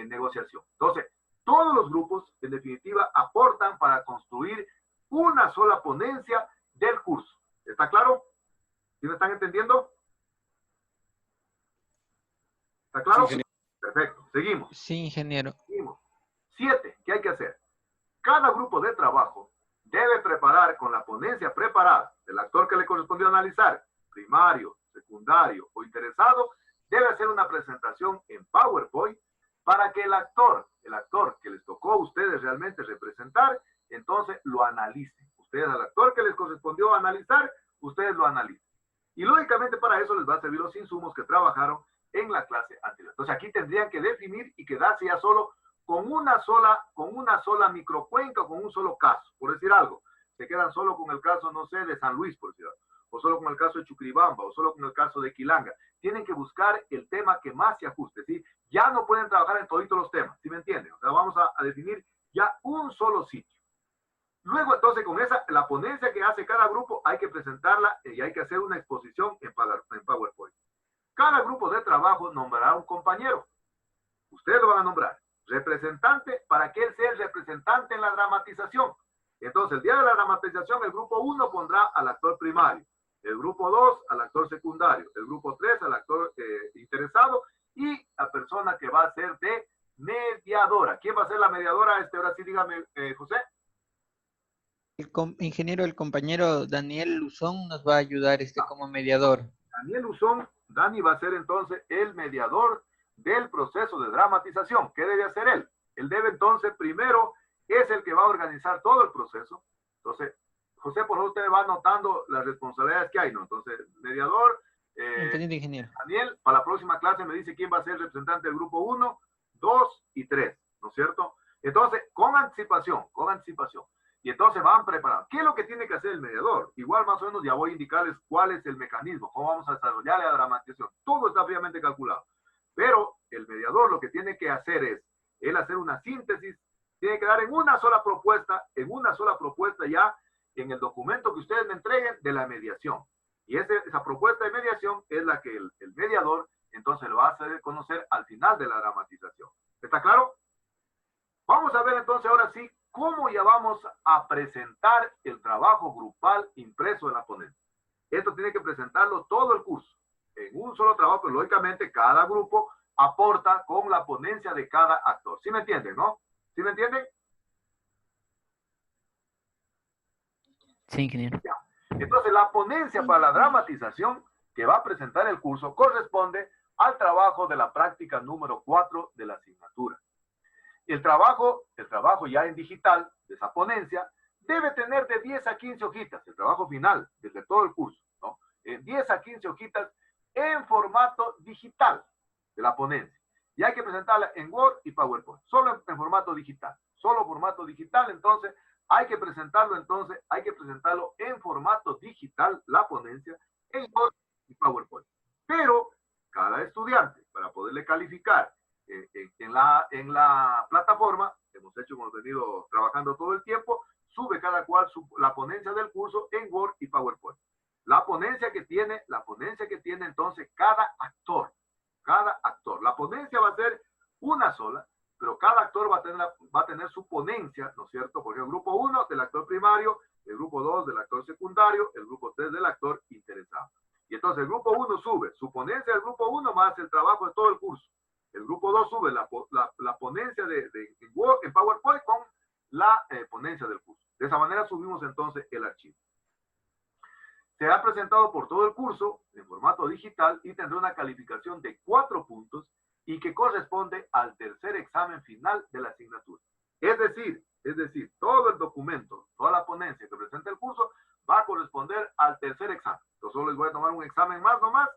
negociación. Entonces, todos los grupos, en definitiva, aportan para construir una sola ponencia del curso. ¿Está claro? ¿Sí me están entendiendo? ¿Está claro? Sí, perfecto. Seguimos. Sí, ingeniero. Seguimos. 7. ¿Qué hay que hacer? Cada grupo de trabajo debe preparar con la ponencia preparada del actor que le correspondió analizar, primario, secundario o interesado, debe hacer una presentación en PowerPoint para que el actor que les tocó a ustedes realmente representar, entonces lo analicen. Ustedes al actor que les correspondió analizar, ustedes lo analizan. Y lógicamente para eso les va a servir los insumos que trabajaron en la clase anterior. Entonces aquí tendrían que definir y quedarse ya solo con una sola microcuenca o con un solo caso, por decir algo. Se quedan solo con el caso, no sé, de San Luis, por decir algo, o solo con el caso de Chuquiribamba, o solo con el caso de Quilanga. Tienen que buscar el tema que más se ajuste, ¿sí? Ya no pueden trabajar en toditos los temas, ¿sí me entienden? O sea, vamos a definir ya un solo sitio. Luego, entonces, con la ponencia que hace cada grupo, hay que presentarla y hay que hacer una exposición en PowerPoint. Cada grupo de trabajo nombrará un compañero. Ustedes lo van a nombrar. Representante, para que él sea el representante en la dramatización. Entonces, el día de la dramatización, el grupo 1 pondrá al actor primario, el grupo 2 al actor secundario, el grupo 3 al actor interesado y la persona que va a ser de mediadora. ¿Quién va a ser la mediadora? Ahora sí, dígame, José. Ingeniero, el compañero Daniel Luzón nos va a ayudar como mediador. Daniel Luzón, Dani va a ser entonces el mediador del proceso de dramatización. ¿Qué debe hacer él? Él debe entonces, primero, es el que va a organizar todo el proceso. Entonces, José, por favor, usted va anotando las responsabilidades que hay, ¿no? Entonces, mediador, Entendido, ingeniero. Daniel, para la próxima clase me dice quién va a ser el representante del grupo 1, 2 y 3, ¿no es cierto? Entonces, con anticipación. Y entonces van preparados. ¿Qué es lo que tiene que hacer el mediador? Igual más o menos ya voy a indicarles cuál es el mecanismo, cómo vamos a desarrollar la dramatización. Todo está fríamente calculado. Pero el mediador lo que tiene que hacer es, él hacer una síntesis, tiene que dar en una sola propuesta ya en el documento que ustedes me entreguen de la mediación. Y esa propuesta de mediación es la que el mediador entonces lo va a hacer conocer al final de la dramatización. ¿Está claro? Vamos a ver entonces ahora sí cómo ya vamos a presentar el trabajo grupal impreso en la ponencia. Esto tiene que presentarlo todo el curso en un solo trabajo, pero lógicamente cada grupo aporta con la ponencia de cada actor. ¿Sí me entienden, no? ¿Sí me entienden? Sí, ingeniero. Ya. Entonces, la ponencia para la dramatización que va a presentar el curso corresponde al trabajo de la práctica número 4 de la asignatura. El trabajo ya en digital de esa ponencia debe tener de 10 a 15 hojitas, el trabajo final desde todo el curso, ¿no? 10 a 15 hojitas en formato digital de la ponencia. Y hay que presentarla en Word y PowerPoint, solo en formato digital, entonces hay que presentarlo en formato digital, la ponencia, en Word y PowerPoint. Pero cada estudiante, para poderle calificar en la plataforma, hemos venido trabajando todo el tiempo, sube cada cual la ponencia del curso en Word y PowerPoint. La ponencia que tiene entonces cada actor. La ponencia va a ser una sola, pero cada actor va a tener su ponencia, ¿no es cierto? Por ejemplo, el grupo 1 del actor primario, el grupo 2 del actor secundario, el grupo 3 del actor interesado. Y entonces el grupo 1 sube su ponencia del grupo 1 más el trabajo de todo el curso. El grupo 2 sube la ponencia en Word, en PowerPoint con la ponencia del curso. De esa manera subimos entonces el archivo. Será presentado por todo el curso en formato digital y tendrá una calificación de 4 puntos y que corresponde al tercer examen final de la asignatura. Es decir, todo el documento, toda la ponencia que presenta el curso va a corresponder al tercer examen. Yo solo les voy a tomar un examen más nomás.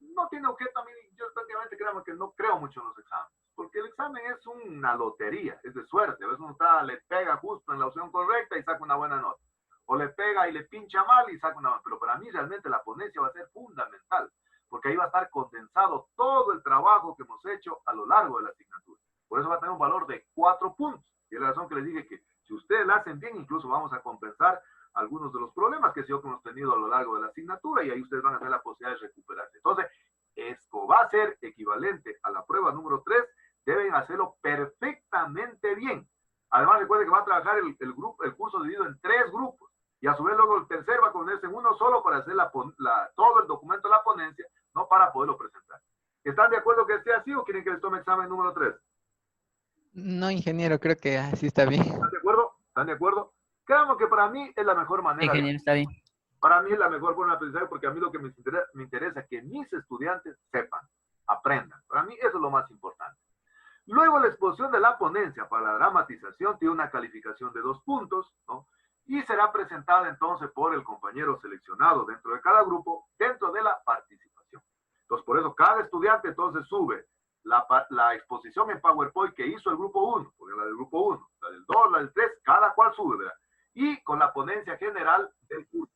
No tiene objeto, a mí, yo prácticamente que no creo mucho en los exámenes, porque el examen es una lotería, es de suerte. A veces uno le pega justo en la opción correcta y saca una buena nota. O le pega y le pincha mal y saca una... Pero para mí realmente la ponencia va a ser fundamental, porque ahí va a estar condensado todo el trabajo que hemos hecho a lo largo de la asignatura. Por eso va a tener un valor de 4 puntos. Y es la razón que les dije que si ustedes la hacen bien, incluso vamos a compensar algunos de los problemas que hemos tenido a lo largo de la asignatura y ahí ustedes van a tener la posibilidad de recuperarse. Entonces, esto va a ser equivalente a la prueba número 3. Deben hacerlo perfectamente bien. Además, recuerden que va a trabajar el curso dividido en 3 grupos. Y a su vez luego el tercero va a ponerse en uno solo para hacer todo el documento de la ponencia, no para poderlo presentar. ¿Están de acuerdo que esté así o quieren que les tome examen número 3? No, ingeniero, creo que así está bien. ¿Están de acuerdo? ¿Están de acuerdo? Créanme que para mí es la mejor manera. Ingeniero, está bien. Para mí es la mejor forma de aprendizaje porque a mí lo que me interesa es que mis estudiantes sepan, aprendan. Para mí eso es lo más importante. Luego la exposición de la ponencia para la dramatización tiene una calificación de 2 puntos, ¿no? y será presentada entonces por el compañero seleccionado dentro de cada grupo, dentro de la participación. Entonces, por eso cada estudiante entonces sube la exposición en PowerPoint que hizo el grupo 1, porque la del grupo 1, la del 2, la del 3, cada cual sube, ¿verdad? Y con la ponencia general del curso.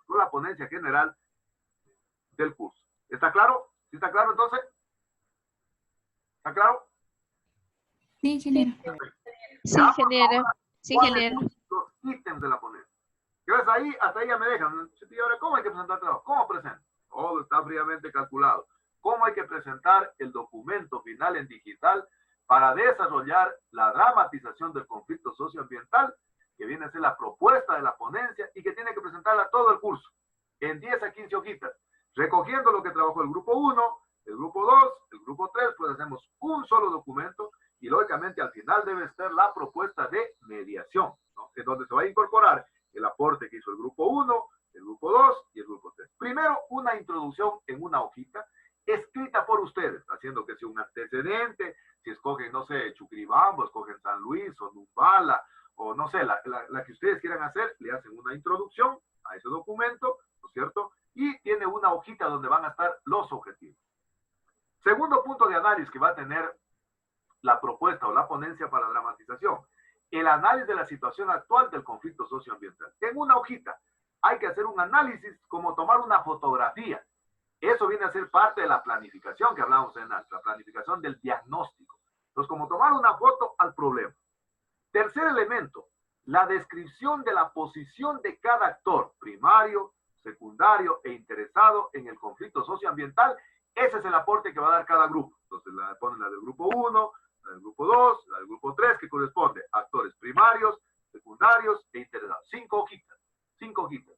Con la ponencia general del curso. ¿Está claro? ¿Sí está claro entonces? ¿Está claro? Sí, ingeniero. Sí, ingeniero. Sí, ingeniero. Los ítems de la ponencia. ¿Qué ves ahí? Hasta ahí ya me dejan. Y ahora, ¿cómo hay que presentar el trabajo? ¿Cómo presento? Todo está fríamente calculado. ¿Cómo hay que presentar el documento final en digital para desarrollar la dramatización del conflicto socioambiental, que viene a ser la propuesta de la ponencia y que tiene que presentarla todo el curso, en 10 a 15 hojitas, recogiendo lo que trabajó el grupo 1, el grupo 2, el grupo 3, pues hacemos un solo documento y lógicamente al final debe estar la propuesta de mediación, ¿no? En donde se va a incorporar el aporte que hizo el grupo 1, el grupo 2 y el grupo 3. Primero, una introducción en una hojita, escrita por ustedes, haciendo que sea un antecedente, si escogen, no sé, Chuquiribambo, escogen San Luis o Numbala, o no sé, la que ustedes quieran hacer, le hacen una introducción a ese documento, ¿no es cierto? Y tiene una hojita donde van a estar los objetivos. Segundo punto de análisis que va a tener la propuesta o la ponencia para la dramatización, el análisis de la situación actual del conflicto socioambiental. En una hojita hay que hacer un análisis como tomar una fotografía. Eso viene a ser parte de la planificación que hablamos en la planificación del diagnóstico. Entonces, como tomar una foto al problema. Tercer elemento, la descripción de la posición de cada actor, primario, secundario e interesado en el conflicto socioambiental. Ese es el aporte que va a dar cada grupo. Entonces, ponen la del grupo 1, la del grupo 2, la del grupo 3, que corresponde a actores primarios, secundarios e interesados. 5 hojitas. 5 hojitas.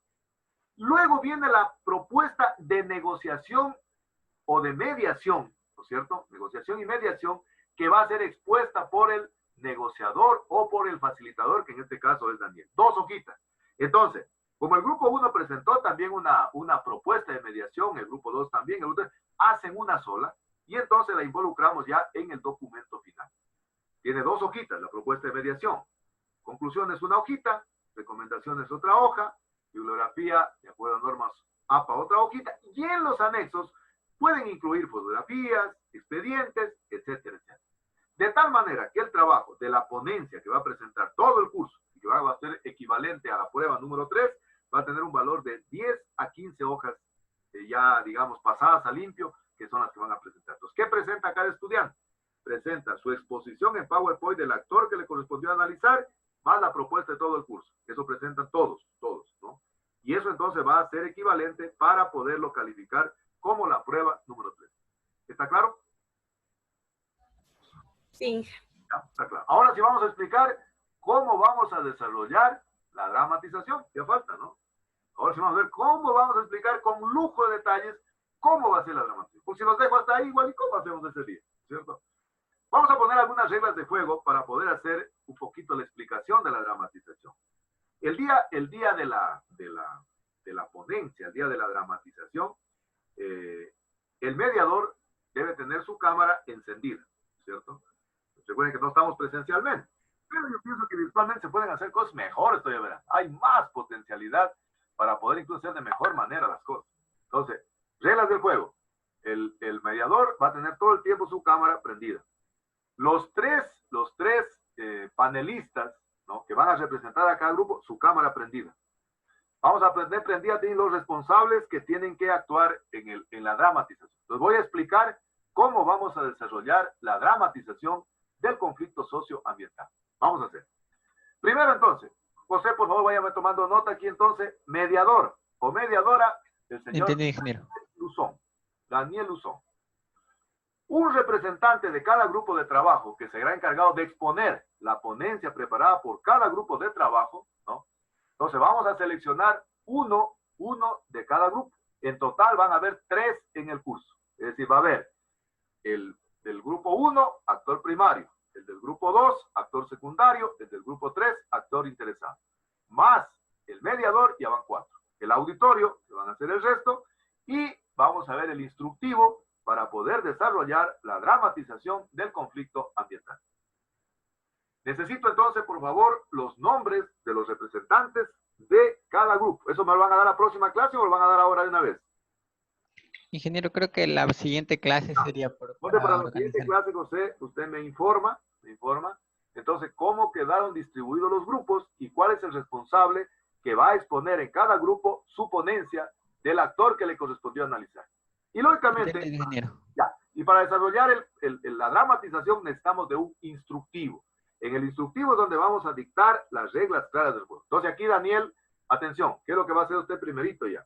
Luego viene la propuesta de negociación o de mediación, ¿no es cierto? Negociación y mediación que va a ser expuesta por el negociador o por el facilitador, que en este caso es Daniel. 2 hojitas. Entonces, como el grupo 1 presentó también una propuesta de mediación, el grupo 2 también, el grupo 3, hacen una sola y entonces la involucramos ya en el documento final. Tiene 2 hojitas la propuesta de mediación. Conclusiones una hojita, recomendaciones otra hoja, bibliografía de acuerdo a normas APA otra hojita, y en los anexos pueden incluir fotografías, expedientes, etcétera, etcétera. De tal manera que el trabajo de la ponencia que va a presentar todo el curso y que va a ser equivalente a la prueba número 3, va a tener un valor de 10 a 15 hojas ya, digamos, pasadas a limpio, que son las que van a presentar. Entonces, ¿qué presenta cada estudiante? Presenta su exposición en PowerPoint del actor que le correspondió analizar, más la propuesta de todo el curso. Eso presentan todos, ¿no? Y eso entonces va a ser equivalente para poderlo calificar como la prueba número 3. ¿Está claro? Sí. Ya, está claro. Ahora sí vamos a explicar cómo vamos a desarrollar la dramatización. Ya falta, ¿no? Ahora sí vamos a ver cómo vamos a explicar con lujo de detalles cómo va a ser la dramatización. Pues si los dejo hasta ahí, igual, ¿y cómo hacemos ese día? ¿Cierto? Vamos a poner algunas reglas de juego para poder hacer un poquito la explicación de la dramatización. El día de la ponencia, el día de la dramatización, el mediador debe tener su cámara encendida, ¿cierto? Recuerden que no estamos presencialmente, pero yo pienso que virtualmente se pueden hacer cosas mejores todavía, ¿verdad? Hay más potencialidad para poder incluso hacer de mejor manera las cosas. Entonces, reglas del juego. El mediador va a tener todo el tiempo su cámara prendida. Los tres panelistas, ¿no?, que van a representar a cada grupo, su cámara prendida. Vamos a tener prendida también los responsables que tienen que actuar en la dramatización. Les voy a explicar cómo vamos a desarrollar la dramatización del conflicto socioambiental. Vamos a hacer. Primero entonces, José, por favor, váyame tomando nota aquí entonces, mediador o mediadora del señor ingeniero. Daniel Luzón. Un representante de cada grupo de trabajo que será encargado de exponer la ponencia preparada por cada grupo de trabajo, ¿no? Entonces vamos a seleccionar uno de cada grupo. En total van a haber 3 en el curso. Es decir, va a haber el del grupo 1, actor primario, el del grupo 2, actor secundario, el del grupo 3, actor interesado, más el mediador, ya van 4. El auditorio, que van a hacer el resto, y vamos a ver el instructivo para poder desarrollar la dramatización del conflicto ambiental. Necesito entonces, por favor, los nombres de los representantes ¿Eso me lo van a dar la próxima clase o lo van a dar ahora de una vez? Ingeniero, creo que la siguiente clase sería por Entonces, para la organizar. siguiente clase, José, usted me informa. Entonces, cómo quedaron distribuidos los grupos y cuál es el responsable que va a exponer en cada grupo su ponencia del actor que le correspondió analizar. Y lógicamente, Entendido, ingeniero. ya, y para desarrollar la dramatización necesitamos de un instructivo. En el instructivo es donde vamos a dictar las reglas claras del juego. Entonces aquí, Daniel, atención, ¿qué es lo que va a hacer usted primerito ya?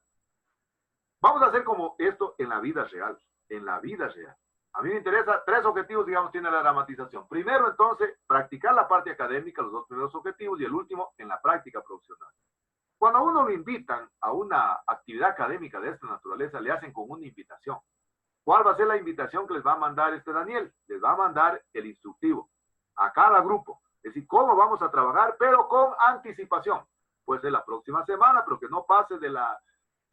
Vamos a hacer como esto en la vida real, en la vida real. A mí me interesa, 3 objetivos, digamos, tiene la dramatización. Primero, entonces, practicar la parte académica, los 2 primeros objetivos, y el último, en la práctica profesional. Cuando a uno lo invitan a una actividad académica de esta naturaleza, le hacen con una invitación. ¿Cuál va a ser la invitación que les va a mandar Daniel? Les va a mandar el instructivo a cada grupo. Es decir, cómo vamos a trabajar, pero con anticipación. Puede ser la próxima semana, pero que no pase de la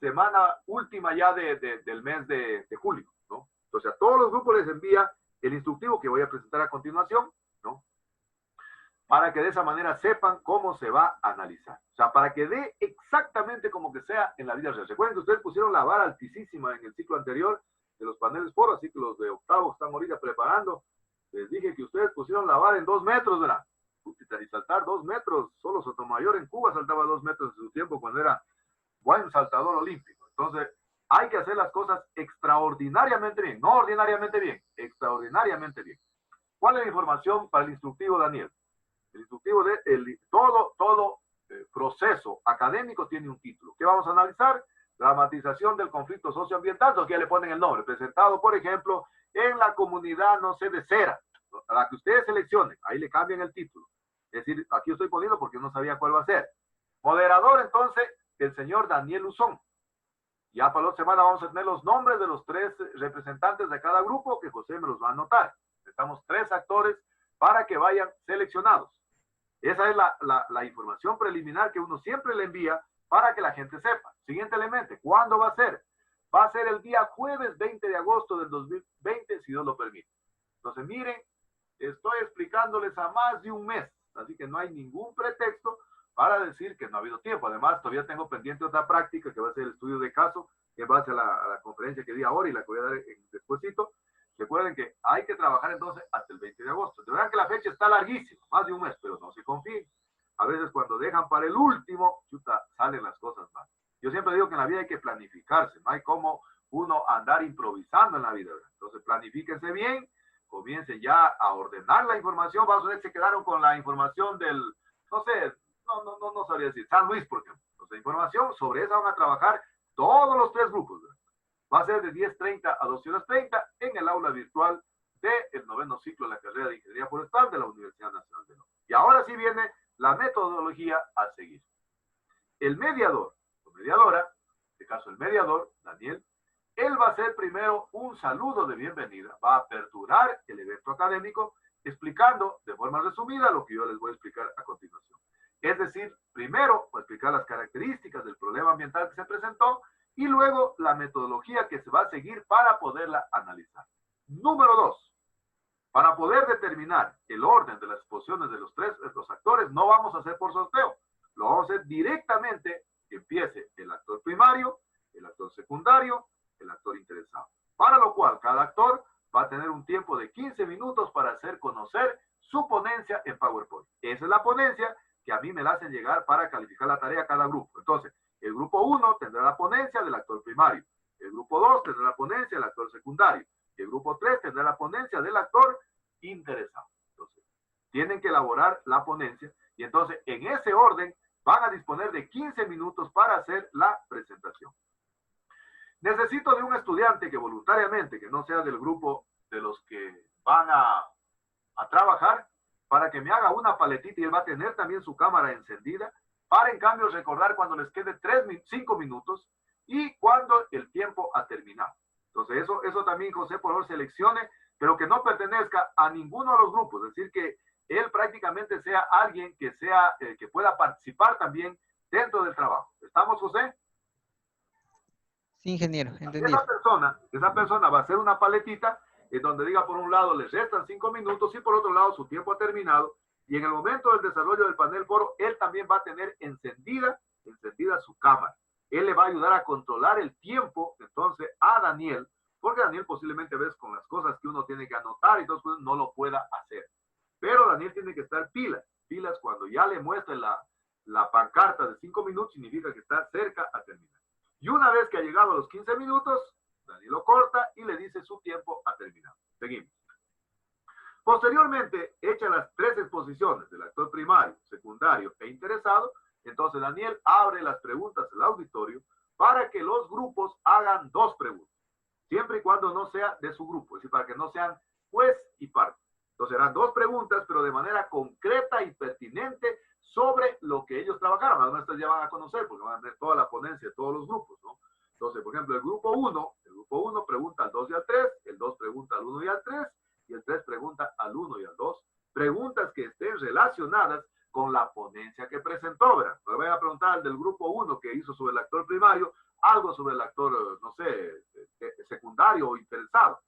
semana última ya del mes de julio, ¿no? Entonces, a todos los grupos les envía el instructivo que voy a presentar a continuación, ¿no? Para que de esa manera sepan cómo se va a analizar. O sea, para que dé exactamente como que sea en la vida real. Recuerden que ustedes pusieron la vara altísima en el ciclo anterior de los paneles foro, así que los de octavo están ahorita preparando. Les dije que ustedes pusieron la vara en 2 metros, ¿verdad? Y saltar 2 metros, solo Sotomayor en Cuba saltaba 2 metros en su tiempo cuando era buen saltador olímpico. Entonces, hay que hacer las cosas extraordinariamente bien, no ordinariamente bien, extraordinariamente bien. ¿Cuál es la información para el instructivo, Daniel? El instructivo de todo proceso académico tiene un título. ¿Qué vamos a analizar? Dramatización del conflicto socioambiental, que ya le ponen el nombre, presentado, por ejemplo, en la comunidad, no sé, de Cera, a la que ustedes seleccionen, ahí le cambian el título. Es decir, aquí estoy poniendo porque no sabía cuál va a ser. Moderador, entonces, el señor Daniel Luzón. Ya para la otra semana vamos a tener los nombres de los 3 representantes de cada grupo, que José me los va a anotar. Estamos 3 actores para que vayan seleccionados. Esa es la información preliminar que uno siempre le envía para que la gente sepa. Siguiente elemento, ¿cuándo va a ser? Va a ser el día jueves 20 de agosto del 2020, si Dios lo permite. Entonces, miren, estoy explicándoles a más de un mes, así que no hay ningún pretexto para decir que no ha habido tiempo. Además, todavía tengo pendiente otra práctica que va a ser el estudio de caso, en base a la conferencia que di ahora y la que voy a dar despuésito. Recuerden que hay que trabajar entonces hasta el 20 de agosto. De verdad que la fecha está larguísima, más de un mes, pero no se confíen. A veces cuando dejan para el último, chuta, salen las cosas mal. Yo siempre digo que en la vida hay que planificarse, no hay como uno andar improvisando en la vida, ¿verdad? Entonces planifíquense bien, comiencen ya a ordenar la información. Vamos a ver si se quedaron con la información del, no sé, no sabría decir, San Luis, por ejemplo. Entonces, información sobre esa van a trabajar todos los 3 grupos, ¿verdad? Va a ser de 10:30 a 12:30 en el aula virtual del 9º ciclo de la carrera de Ingeniería Forestal de la Universidad Nacional de Lima. Y ahora sí viene la metodología a seguir. El mediador, o mediadora, en este caso el mediador, Daniel, él va a hacer primero un saludo de bienvenida, va a aperturar el evento académico explicando de forma resumida lo que yo les voy a explicar a continuación. Es decir, primero va a explicar las características del problema ambiental que se presentó y luego la metodología que se va a seguir para poderla analizar. Número 2, para poder determinar el orden de las exposiciones de los actores, no vamos a hacer por sorteo, lo vamos a hacer directamente, que empiece el actor primario, el actor secundario, el actor interesado. Para lo cual, cada actor va a tener un tiempo de 15 minutos para hacer conocer su ponencia en PowerPoint. Esa es la ponencia que a mí me la hacen llegar para calificar la tarea a cada grupo. Entonces, el grupo 1 tendrá la ponencia del actor primario, el grupo 2 tendrá la ponencia del actor secundario, y el grupo 3 tendrá la ponencia del actor interesado. Entonces, tienen que elaborar la ponencia, y entonces, en ese orden, van a disponer de 15 minutos para hacer la presentación. Necesito de un estudiante que voluntariamente, que no sea del grupo de los que van a trabajar, para que me haga una paletita, y él va a tener también su cámara encendida, para en cambio recordar cuando les quede 5 minutos y cuando el tiempo ha terminado. Entonces eso también, José, por favor, seleccione, pero que no pertenezca a ninguno de los grupos, es decir, que él prácticamente sea alguien que que pueda participar también dentro del trabajo. ¿Estamos, José? Sí, ingeniero, entendido. Esa persona va a hacer una paletita en donde diga, por un lado, les restan 5 minutos y por otro lado, su tiempo ha terminado. Y en el momento del desarrollo del panel foro, él también va a tener encendida su cámara. él le va a ayudar a controlar el tiempo, entonces, a Daniel, porque Daniel posiblemente ves con las cosas que uno tiene que anotar y entonces no lo pueda hacer. Pero Daniel tiene que estar pilas cuando ya le muestre la pancarta de 5 minutos, significa que está cerca a terminar. Y una vez que ha llegado a los 15 minutos, Daniel lo corta y le dice su tiempo ha terminado. Seguimos. Posteriormente, hecha las 3 exposiciones del actor primario, secundario e interesado, entonces Daniel abre las preguntas del auditorio para que los grupos hagan 2 preguntas, siempre y cuando no sea de su grupo, es decir, para que no sean juez y parte. Entonces serán 2 preguntas, pero de manera concreta y pertinente sobre lo que ellos trabajaron. Además, ustedes ya van a conocer, porque van a ver toda la ponencia de todos los grupos, ¿no? Entonces, por ejemplo, el grupo 1 pregunta al 2 y al 3, el 2 pregunta al 1 y al 3, y el 3 pregunta al 1 y al 2. Preguntas que estén relacionadas con la ponencia que presentó, ¿verdad? Me voy a preguntar al del grupo 1 que hizo sobre el actor primario, algo sobre el actor, no sé, secundario o interesado.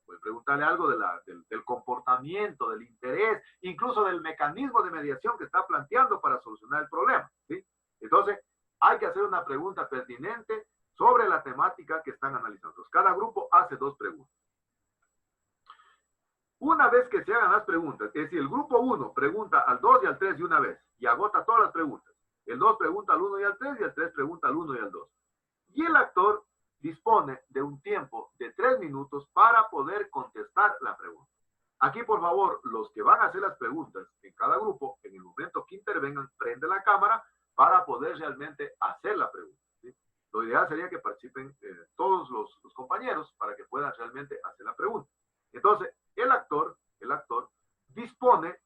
Pueden preguntarle algo del comportamiento, del interés, incluso del mecanismo de mediación que está planteando para solucionar el problema, ¿sí? Entonces, hay que hacer una pregunta pertinente sobre la temática que están analizando. Entonces, cada grupo hace 2 preguntas. Una vez que se hagan las preguntas, es decir, el grupo 1 pregunta al 2 y al 3 de una vez y agota todas las preguntas. El 2 pregunta al 1 y al 3 y el 3 pregunta al 1 y al 2. Y el actor dispone de un tiempo de 3 minutos para poder contestar la pregunta. Aquí, por favor, los que van a hacer las preguntas en cada grupo, en el momento que intervengan, prende la cámara para poder realmente hacer la pregunta, ¿sí? Lo ideal sería que participen todos los compañeros para que puedan realmente hacer la pregunta. Entonces, el actor dispone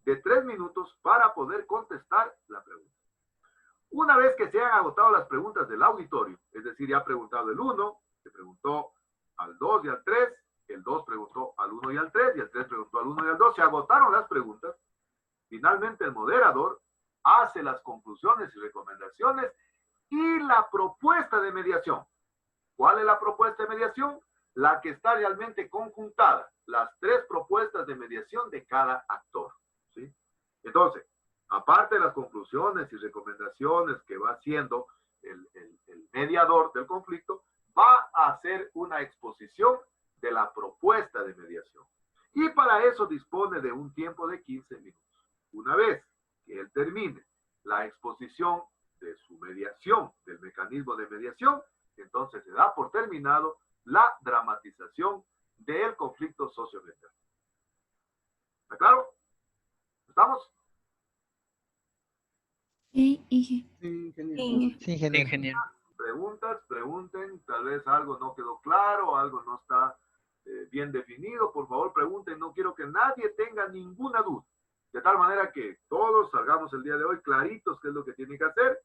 de 3 minutos para poder contestar la pregunta. Una vez que se han agotado las preguntas del auditorio, es decir, ya ha preguntado el 1, se preguntó al 2 y al 3, el 2 preguntó al 1 y al 3, y el 3 preguntó al 1 y al 2, se agotaron las preguntas, finalmente el moderador hace las conclusiones y recomendaciones y la propuesta de mediación. ¿Cuál es la propuesta de mediación? La que está realmente conjuntada, las 3 propuestas de mediación de cada actor, ¿sí? Entonces, aparte de las conclusiones y recomendaciones que va haciendo el mediador del conflicto, va a hacer una exposición de la propuesta de mediación. Y para eso dispone de un tiempo de 15 minutos. Una vez que él termine la exposición de su mediación, del mecanismo de mediación, entonces se da por terminado la dramatización del conflicto socioambiental. ¿Está claro? ¿Estamos? Sí, ingeniero. Preguntas, pregunten, tal vez algo no quedó claro, algo no está bien definido, por favor pregunten, no quiero que nadie tenga ninguna duda, de tal manera que todos salgamos el día de hoy claritos qué es lo que tiene que hacer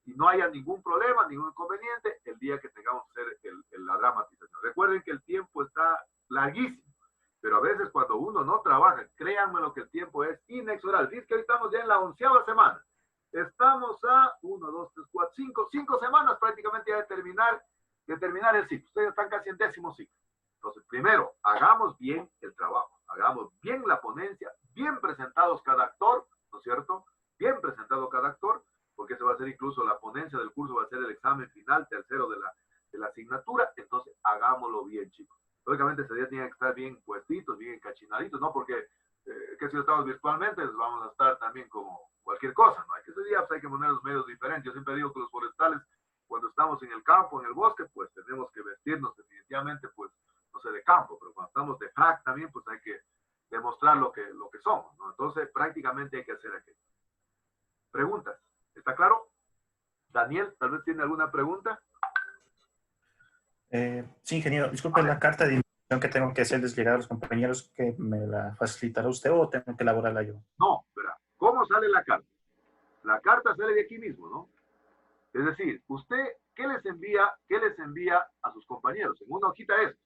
y no haya ningún problema, ningún inconveniente el día que tengamos que hacer la dramatización. Recuerden que el tiempo está larguísimo, pero a veces cuando uno no trabaja, créanme lo que el tiempo es inexorable. Fíjense que hoy estamos ya en la 11ª semana. Estamos a 1, 2, 3, 4, 5 semanas prácticamente ya de terminar el ciclo. Ustedes están casi en 10º ciclo. Entonces, primero, hagamos bien el trabajo, hagamos bien la ponencia, bien presentados cada actor, ¿no es cierto? Bien presentado cada actor, porque se va a hacer incluso la ponencia del curso, va a ser el examen final, tercero de la asignatura. Entonces, hagámoslo bien, chicos. Lógicamente, ese día tienen que estar bien puestitos, bien encachinaditos, ¿no? Porque, que si lo estamos virtualmente, pues vamos a estar también como cualquier cosa, ¿no? Hay que ese día pues, hay que poner los medios diferentes. Yo siempre digo que los forestales, cuando estamos en el campo, en el bosque, pues tenemos que vestirnos definitivamente, pues, no sé, de campo, pero cuando estamos de frac también, pues hay que demostrar lo que somos, ¿no? Entonces, prácticamente hay que hacer aquello. Preguntas. ¿Está claro? Daniel, tal vez tiene alguna pregunta. Sí, ingeniero. Disculpe, la carta de invitación que tengo que hacerles llegar a los compañeros, ¿que me la facilitará usted o tengo que elaborarla yo? No, verá. ¿Cómo sale la carta? La carta sale de aquí mismo, ¿no? Es decir, usted, ¿qué les envía a sus compañeros? En una hojita es.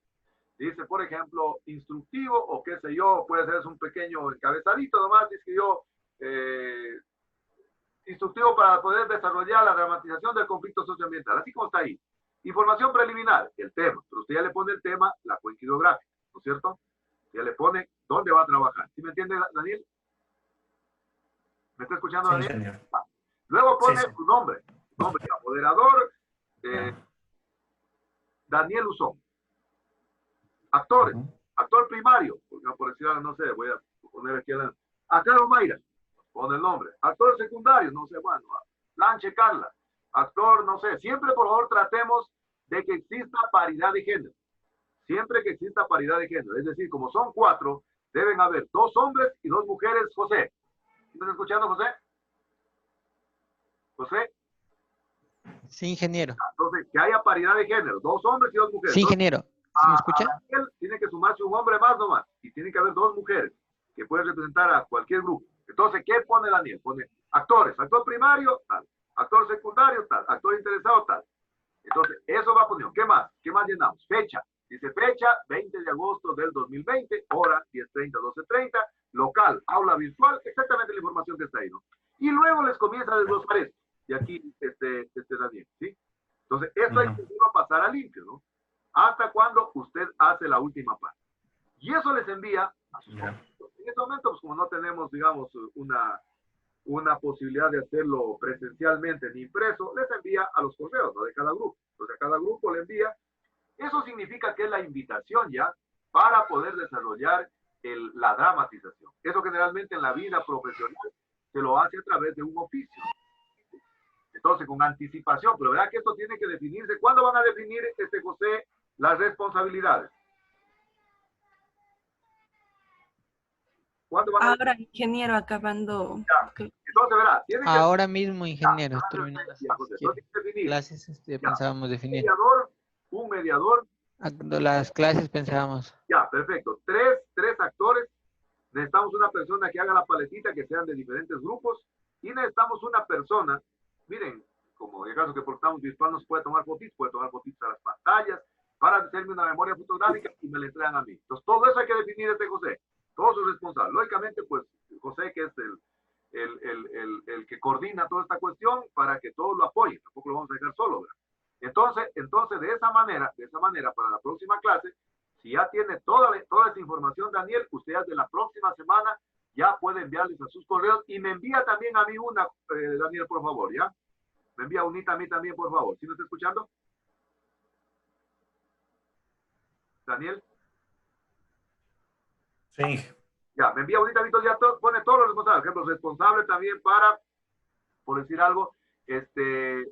Dice, por ejemplo, instructivo o qué sé yo, puede ser un pequeño encabezadito nomás, dice que yo, instructivo para poder desarrollar la dramatización del conflicto socioambiental, así como está ahí. Información preliminar, el tema, pero usted ya le pone el tema, la cuenca hidrográfica, ¿no es cierto? Ya le pone dónde va a trabajar. ¿Sí me entiende, Daniel? ¿Me está escuchando, Daniel? Ingeniero. Luego pone Sí. su nombre. Nombre de moderador, Daniel Uzón. Actores, actor primario, porque por decir, no sé, voy a poner aquí a Carlos Mayra, pone el nombre. Actor secundario, no sé, bueno, Lanche Carla. Actor, no sé, siempre por favor tratemos de que exista paridad de género. Siempre que exista paridad de género. Es decir, como son 4, deben haber 2 hombres y 2 mujeres. José, ¿estás escuchando, José? José. Sí, ingeniero. Entonces, que haya paridad de género, 2 hombres y 2 mujeres. Sí, ingeniero. ¿Sí me escucha? Daniel tiene que sumarse un hombre más nomás. Y tiene que haber 2 mujeres que pueden representar a cualquier grupo. Entonces, ¿qué pone Daniel? Pone actores, actor primario, tal. Actor secundario, tal. Actor interesado, tal. Entonces, eso va poniendo. ¿Qué más? ¿Qué más llenamos? Fecha. Dice fecha, 20 de agosto del 2020, hora 10:30, 12:30, local, aula virtual, exactamente la información que está ahí, ¿no? Y luego les comienza a desglosar esto. Y aquí, Daniel, ¿sí? Entonces, esto hay que pasar a limpio, ¿no? Hasta cuando usted hace la última parte. Y eso les envía a sus compañeros. En este momento, pues como no tenemos, digamos, una posibilidad de hacerlo presencialmente ni impreso, les envía a los correos, ¿no? De cada grupo. Entonces, a cada grupo le envía. Eso significa que es la invitación ya para poder desarrollar la dramatización. Eso generalmente en la vida profesional se lo hace a través de un oficio. Entonces, con anticipación, pero verá que esto tiene que definirse. ¿Cuándo van a definir, José, las responsabilidades? ¿Cuándo van a Ahora, ingeniero, acabando. Ya. Entonces, verá, tiene que... Ahora mismo, ingeniero, terminando clases, pensábamos definir. Un mediador. Las clases pensábamos. Ya, perfecto. Tres actores. Necesitamos una persona que haga la paletita, que sean de diferentes grupos. Y necesitamos una persona, miren, como en el caso que portamos virtual, puede tomar fotitos a las pantallas, para hacerme una memoria fotográfica y me la entregan a mí. Entonces, todo eso hay que definir José. Todos sus responsables. Lógicamente, pues, José, que es el que coordina toda esta cuestión para que todos lo apoyen. Tampoco lo vamos a dejar solo, ¿verdad? Entonces, de esa manera, para la próxima clase, si ya tiene toda esa información, Daniel, usted ya de la próxima semana ya puede enviarles a sus correos y me envía también a mí una, Daniel, por favor, ¿ya? Me envía unita a mí también, por favor. ¿Sí me está escuchando? Daniel. Sí. Ya, me envía unita a mí, entonces ya pone todos los responsables. Por ejemplo, responsable también para, por decir algo,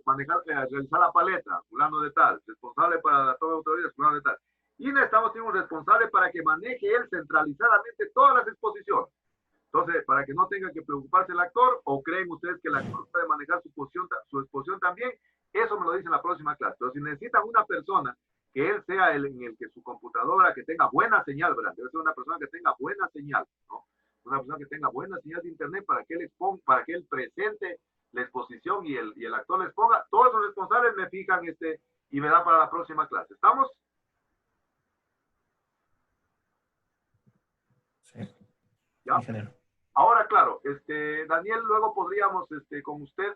manejar, realizar la paleta, fulano de tal, responsable para la toma de autoridades, fulano de tal. Y necesitamos un responsable para que maneje él centralizadamente todas las exposiciones. Entonces, para que no tenga que preocuparse el actor, o creen ustedes que el actor puede manejar su exposición también, eso me lo dice en la próxima clase. Pero si necesitan una persona que él sea en el que su computadora, que tenga buena señal, ¿verdad? Debe ser una persona que tenga buena señal, ¿no? Una persona que tenga buena señal de internet para que él exponga, para que él presente la exposición y el actor les ponga. Todos los responsables me fijan y me dan para la próxima clase. ¿Estamos? Sí. ¿Ya? Ahora, claro, Daniel, luego podríamos con usted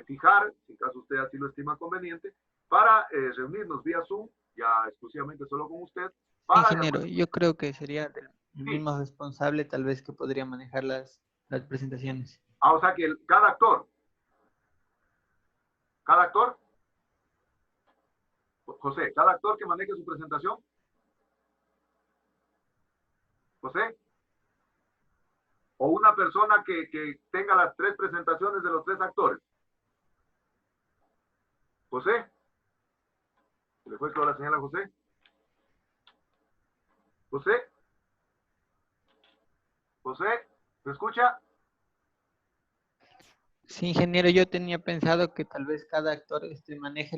fijar, si caso usted así lo estima conveniente, para reunirnos vía Zoom, ya exclusivamente solo con usted. Ingeniero, yo creo que sería el mismo responsable, tal vez, que podría manejar las presentaciones. O sea que cada actor, José, cada actor que maneje su presentación. José. O una persona que tenga las 3 presentaciones de los 3 actores. José. ¿Se le fue toda la señal a José? José. José, ¿se escucha? Sí, ingeniero, yo tenía pensado que tal vez cada actor maneje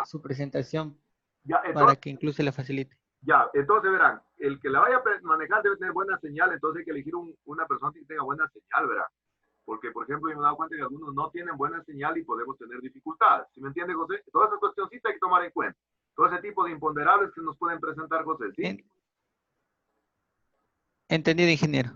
su presentación ya, entonces, para que incluso la facilite. Ya, entonces verán, el que la vaya a manejar debe tener buena señal, entonces hay que elegir una persona que tenga buena señal, ¿verdad? Porque, por ejemplo, yo me he dado cuenta que algunos no tienen buena señal y podemos tener dificultades. ¿Sí me entiende, José? Todas esas cuestioncitas hay que tomar en cuenta. Todo ese tipo de imponderables que nos pueden presentar, José, ¿sí? Entendido, ingeniero.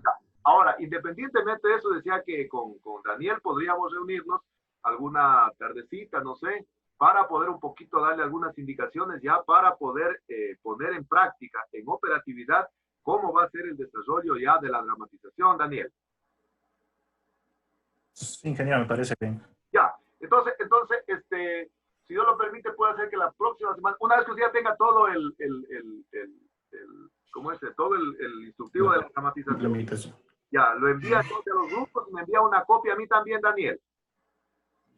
Ahora, independientemente de eso, decía que con Daniel podríamos reunirnos alguna tardecita, no sé, para poder un poquito darle algunas indicaciones ya para poder poner en práctica, en operatividad, cómo va a ser el desarrollo ya de la dramatización, Daniel. Sí, ingeniero, me parece bien. Ya, Entonces, si Dios lo permite, puede ser que la próxima semana, una vez que usted ya tenga todo todo el instructivo de la dramatización, ya lo envía entonces a los grupos y me envía una copia a mí también, Daniel.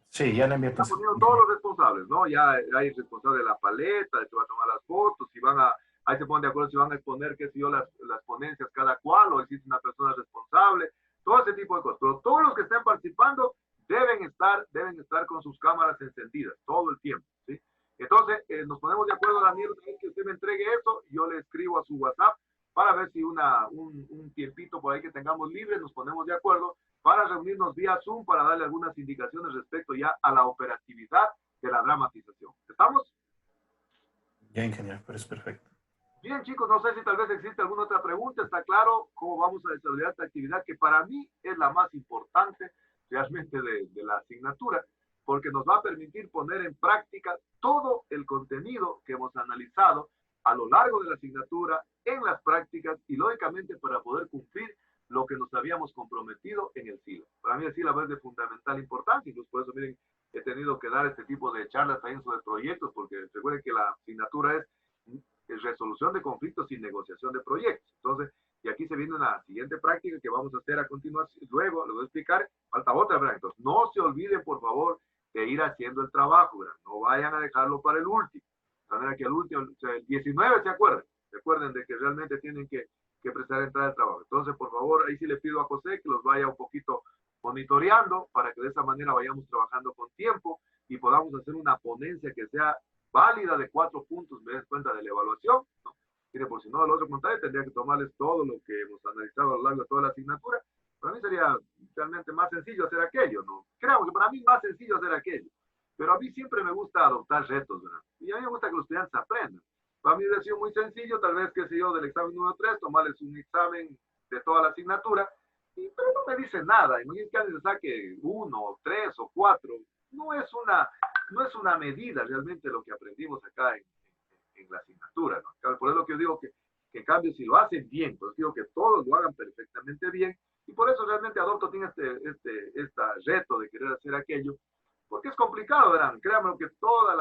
Sí, ya le envié. Están poniendo todos los responsables, ¿no? Ya hay el responsable de la paleta, de que va a tomar las fotos, si van a, ahí se ponen de acuerdo si van a exponer, qué sé yo, las ponencias cada cual, o existe una persona responsable, todo ese tipo de cosas. Pero todos los que estén participando deben estar con sus cámaras encendidas todo el tiempo, ¿sí? Entonces, nos ponemos de acuerdo, Daniel, que usted me entregue eso, yo le escribo a su WhatsApp para ver si un tiempito por ahí que tengamos libre, nos ponemos de acuerdo para reunirnos vía Zoom para darle algunas indicaciones respecto ya a la operatividad de la dramatización. ¿Estamos? Ya, ingeniero, pero es perfecto. Bien, chicos, no sé si tal vez existe alguna otra pregunta. Está claro cómo vamos a desarrollar esta actividad que para mí es la más importante realmente de la asignatura, porque nos va a permitir poner en práctica todo el contenido que hemos analizado a lo largo de la asignatura, en las prácticas y lógicamente para poder cumplir lo que nos habíamos comprometido en el SILAB. Para mí el SILAB es de fundamental importancia, incluso por eso, miren, he tenido que dar este tipo de charlas también sobre proyectos, porque recuerden que la asignatura es resolución de conflictos y negociación de proyectos. Entonces, y aquí se viene una siguiente práctica que vamos a hacer a continuación, luego les voy a explicar, falta otra práctica. Entonces, no se olviden, por favor, de ir haciendo el trabajo, ¿verdad? No vayan a dejarlo para el último. De manera que el último, o sea, el 19 se acuerden de que realmente tienen que prestar entrada al trabajo. Entonces, por favor, ahí sí le pido a José que los vaya un poquito monitoreando para que de esa manera vayamos trabajando con tiempo y podamos hacer una ponencia que sea válida de 4 puntos, me des cuenta de la evaluación, ¿no? Mire, por si no, el otro contrario tendría que tomarles todo lo que hemos analizado a lo largo de toda la asignatura. Para mí sería realmente más sencillo hacer aquello, ¿no? Creo que para mí es más sencillo hacer aquello. Pero a mí siempre me gusta adoptar retos, ¿verdad? Y a mí me gusta que los estudiantes aprendan. Para mí hubiera sido muy sencillo, tal vez, qué sé yo, del examen número 3, tomarles un examen de toda la asignatura, pero no me dice nada. Imagínense que alguien se saque 1, 3 o 4. No es una medida realmente lo que aprendimos acá en la asignatura, ¿no? Por eso que yo digo que en cambio si lo hacen bien, pues digo que todos lo hagan perfectamente bien, y por eso realmente Adolfo tiene este reto de querer hacer aquello, porque es complicado, verán, créanme que toda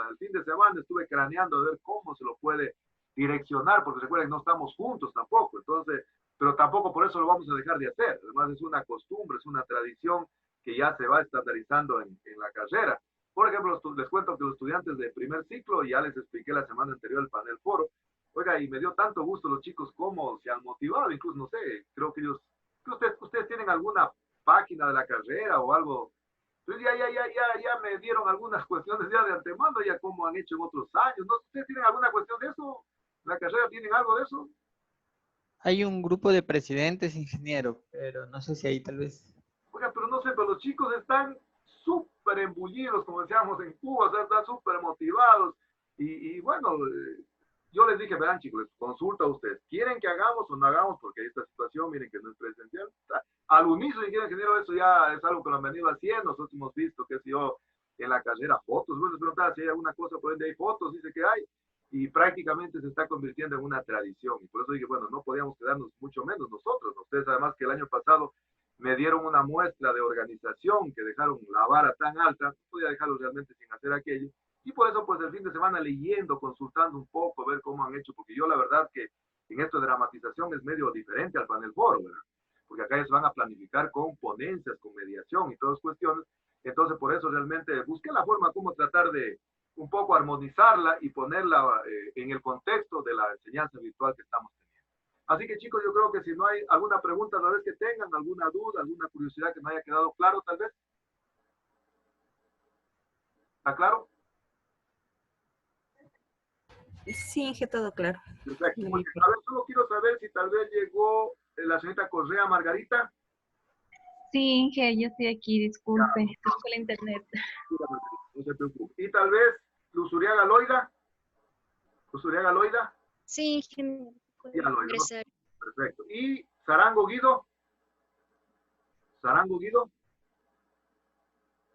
el fin de semana estuve craneando de ver cómo se lo puede direccionar, porque recuerden, no estamos juntos tampoco, entonces, pero tampoco por eso lo vamos a dejar de hacer, además es una costumbre, es una tradición que ya se va estandarizando en la carrera. Por ejemplo, les cuento que los estudiantes de primer ciclo, ya les expliqué la semana anterior el panel foro, oiga, y me dio tanto gusto los chicos cómo se han motivado, incluso, no sé, creo que ustedes tienen alguna página de la carrera o algo. Entonces ya me dieron algunas cuestiones ya de antemano, ya como han hecho en otros años. ¿No? ¿Ustedes tienen alguna cuestión de eso? ¿La carrera tienen algo de eso? Hay un grupo de presidentes, ingeniero, pero no sé si ahí tal vez... Oiga, pero no sé, pero los chicos están súper embullidos, como decíamos en Cuba, o sea, están súper motivados. Y bueno, yo les dije, verán chicos, les consulto a ustedes, ¿quieren que hagamos o no hagamos? Porque esta situación, miren que no es presencial. Al unísono, ingeniero, eso ya es algo que lo han venido haciendo. Nosotros hemos visto, qué sé yo, en la carrera fotos. Bueno, les preguntaba si hay alguna cosa por donde hay fotos, dice que hay. Y prácticamente se está convirtiendo en una tradición. Y por eso dije, bueno, no podíamos quedarnos mucho menos nosotros. Ustedes además que el año pasado me dieron una muestra de organización que dejaron la vara tan alta, no podía dejarlo realmente sin hacer aquello. Y por eso, pues, el fin de semana leyendo, consultando un poco, ver cómo han hecho, porque yo la verdad que en esto de dramatización es medio diferente al panel foro, ¿verdad? Porque acá ellos van a planificar con ponencias, con mediación y todas cuestiones. Entonces, por eso realmente busqué la forma como tratar de un poco armonizarla y ponerla en el contexto de la enseñanza virtual que estamos teniendo. Así que chicos, yo creo que si no hay alguna pregunta tal vez que tengan, alguna duda, alguna curiosidad que no haya quedado claro tal vez. ¿Está claro? Sí, Inge, todo claro. Perfecto. A ver, solo quiero saber si tal vez llegó la señorita Correa Margarita. Sí, Inge, yo estoy aquí, disculpe, estoy con la internet. No se preocupe. Y tal vez Luzuriaga Loida. Luzuriaga Loida. Sí, Inge. Sí, Loida, ¿no? Perfecto. ¿Y Zarango Guido? ¿Zarango Guido?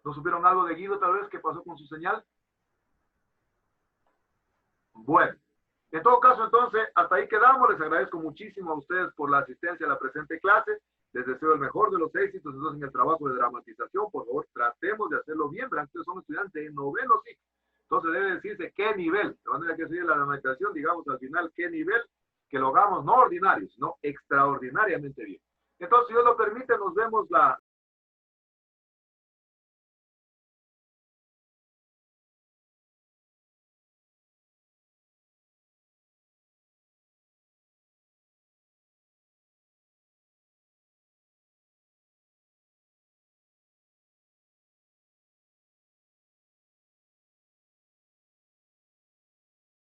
¿No supieron algo de Guido tal vez? ¿Qué pasó con su señal? Bueno, en todo caso entonces, hasta ahí quedamos. Les agradezco muchísimo a ustedes por la asistencia a la presente clase. Les deseo el mejor de los éxitos entonces en el trabajo de dramatización. Por favor, tratemos de hacerlo hacerlo bien, ¿verdad? Ustedes son estudiantes de noveno ciclo. Entonces debe decirse qué nivel, de manera que sigue la demarcación, digamos al final qué nivel, que lo hagamos no ordinario, sino extraordinariamente bien. Entonces, si Dios lo permite, nos vemos la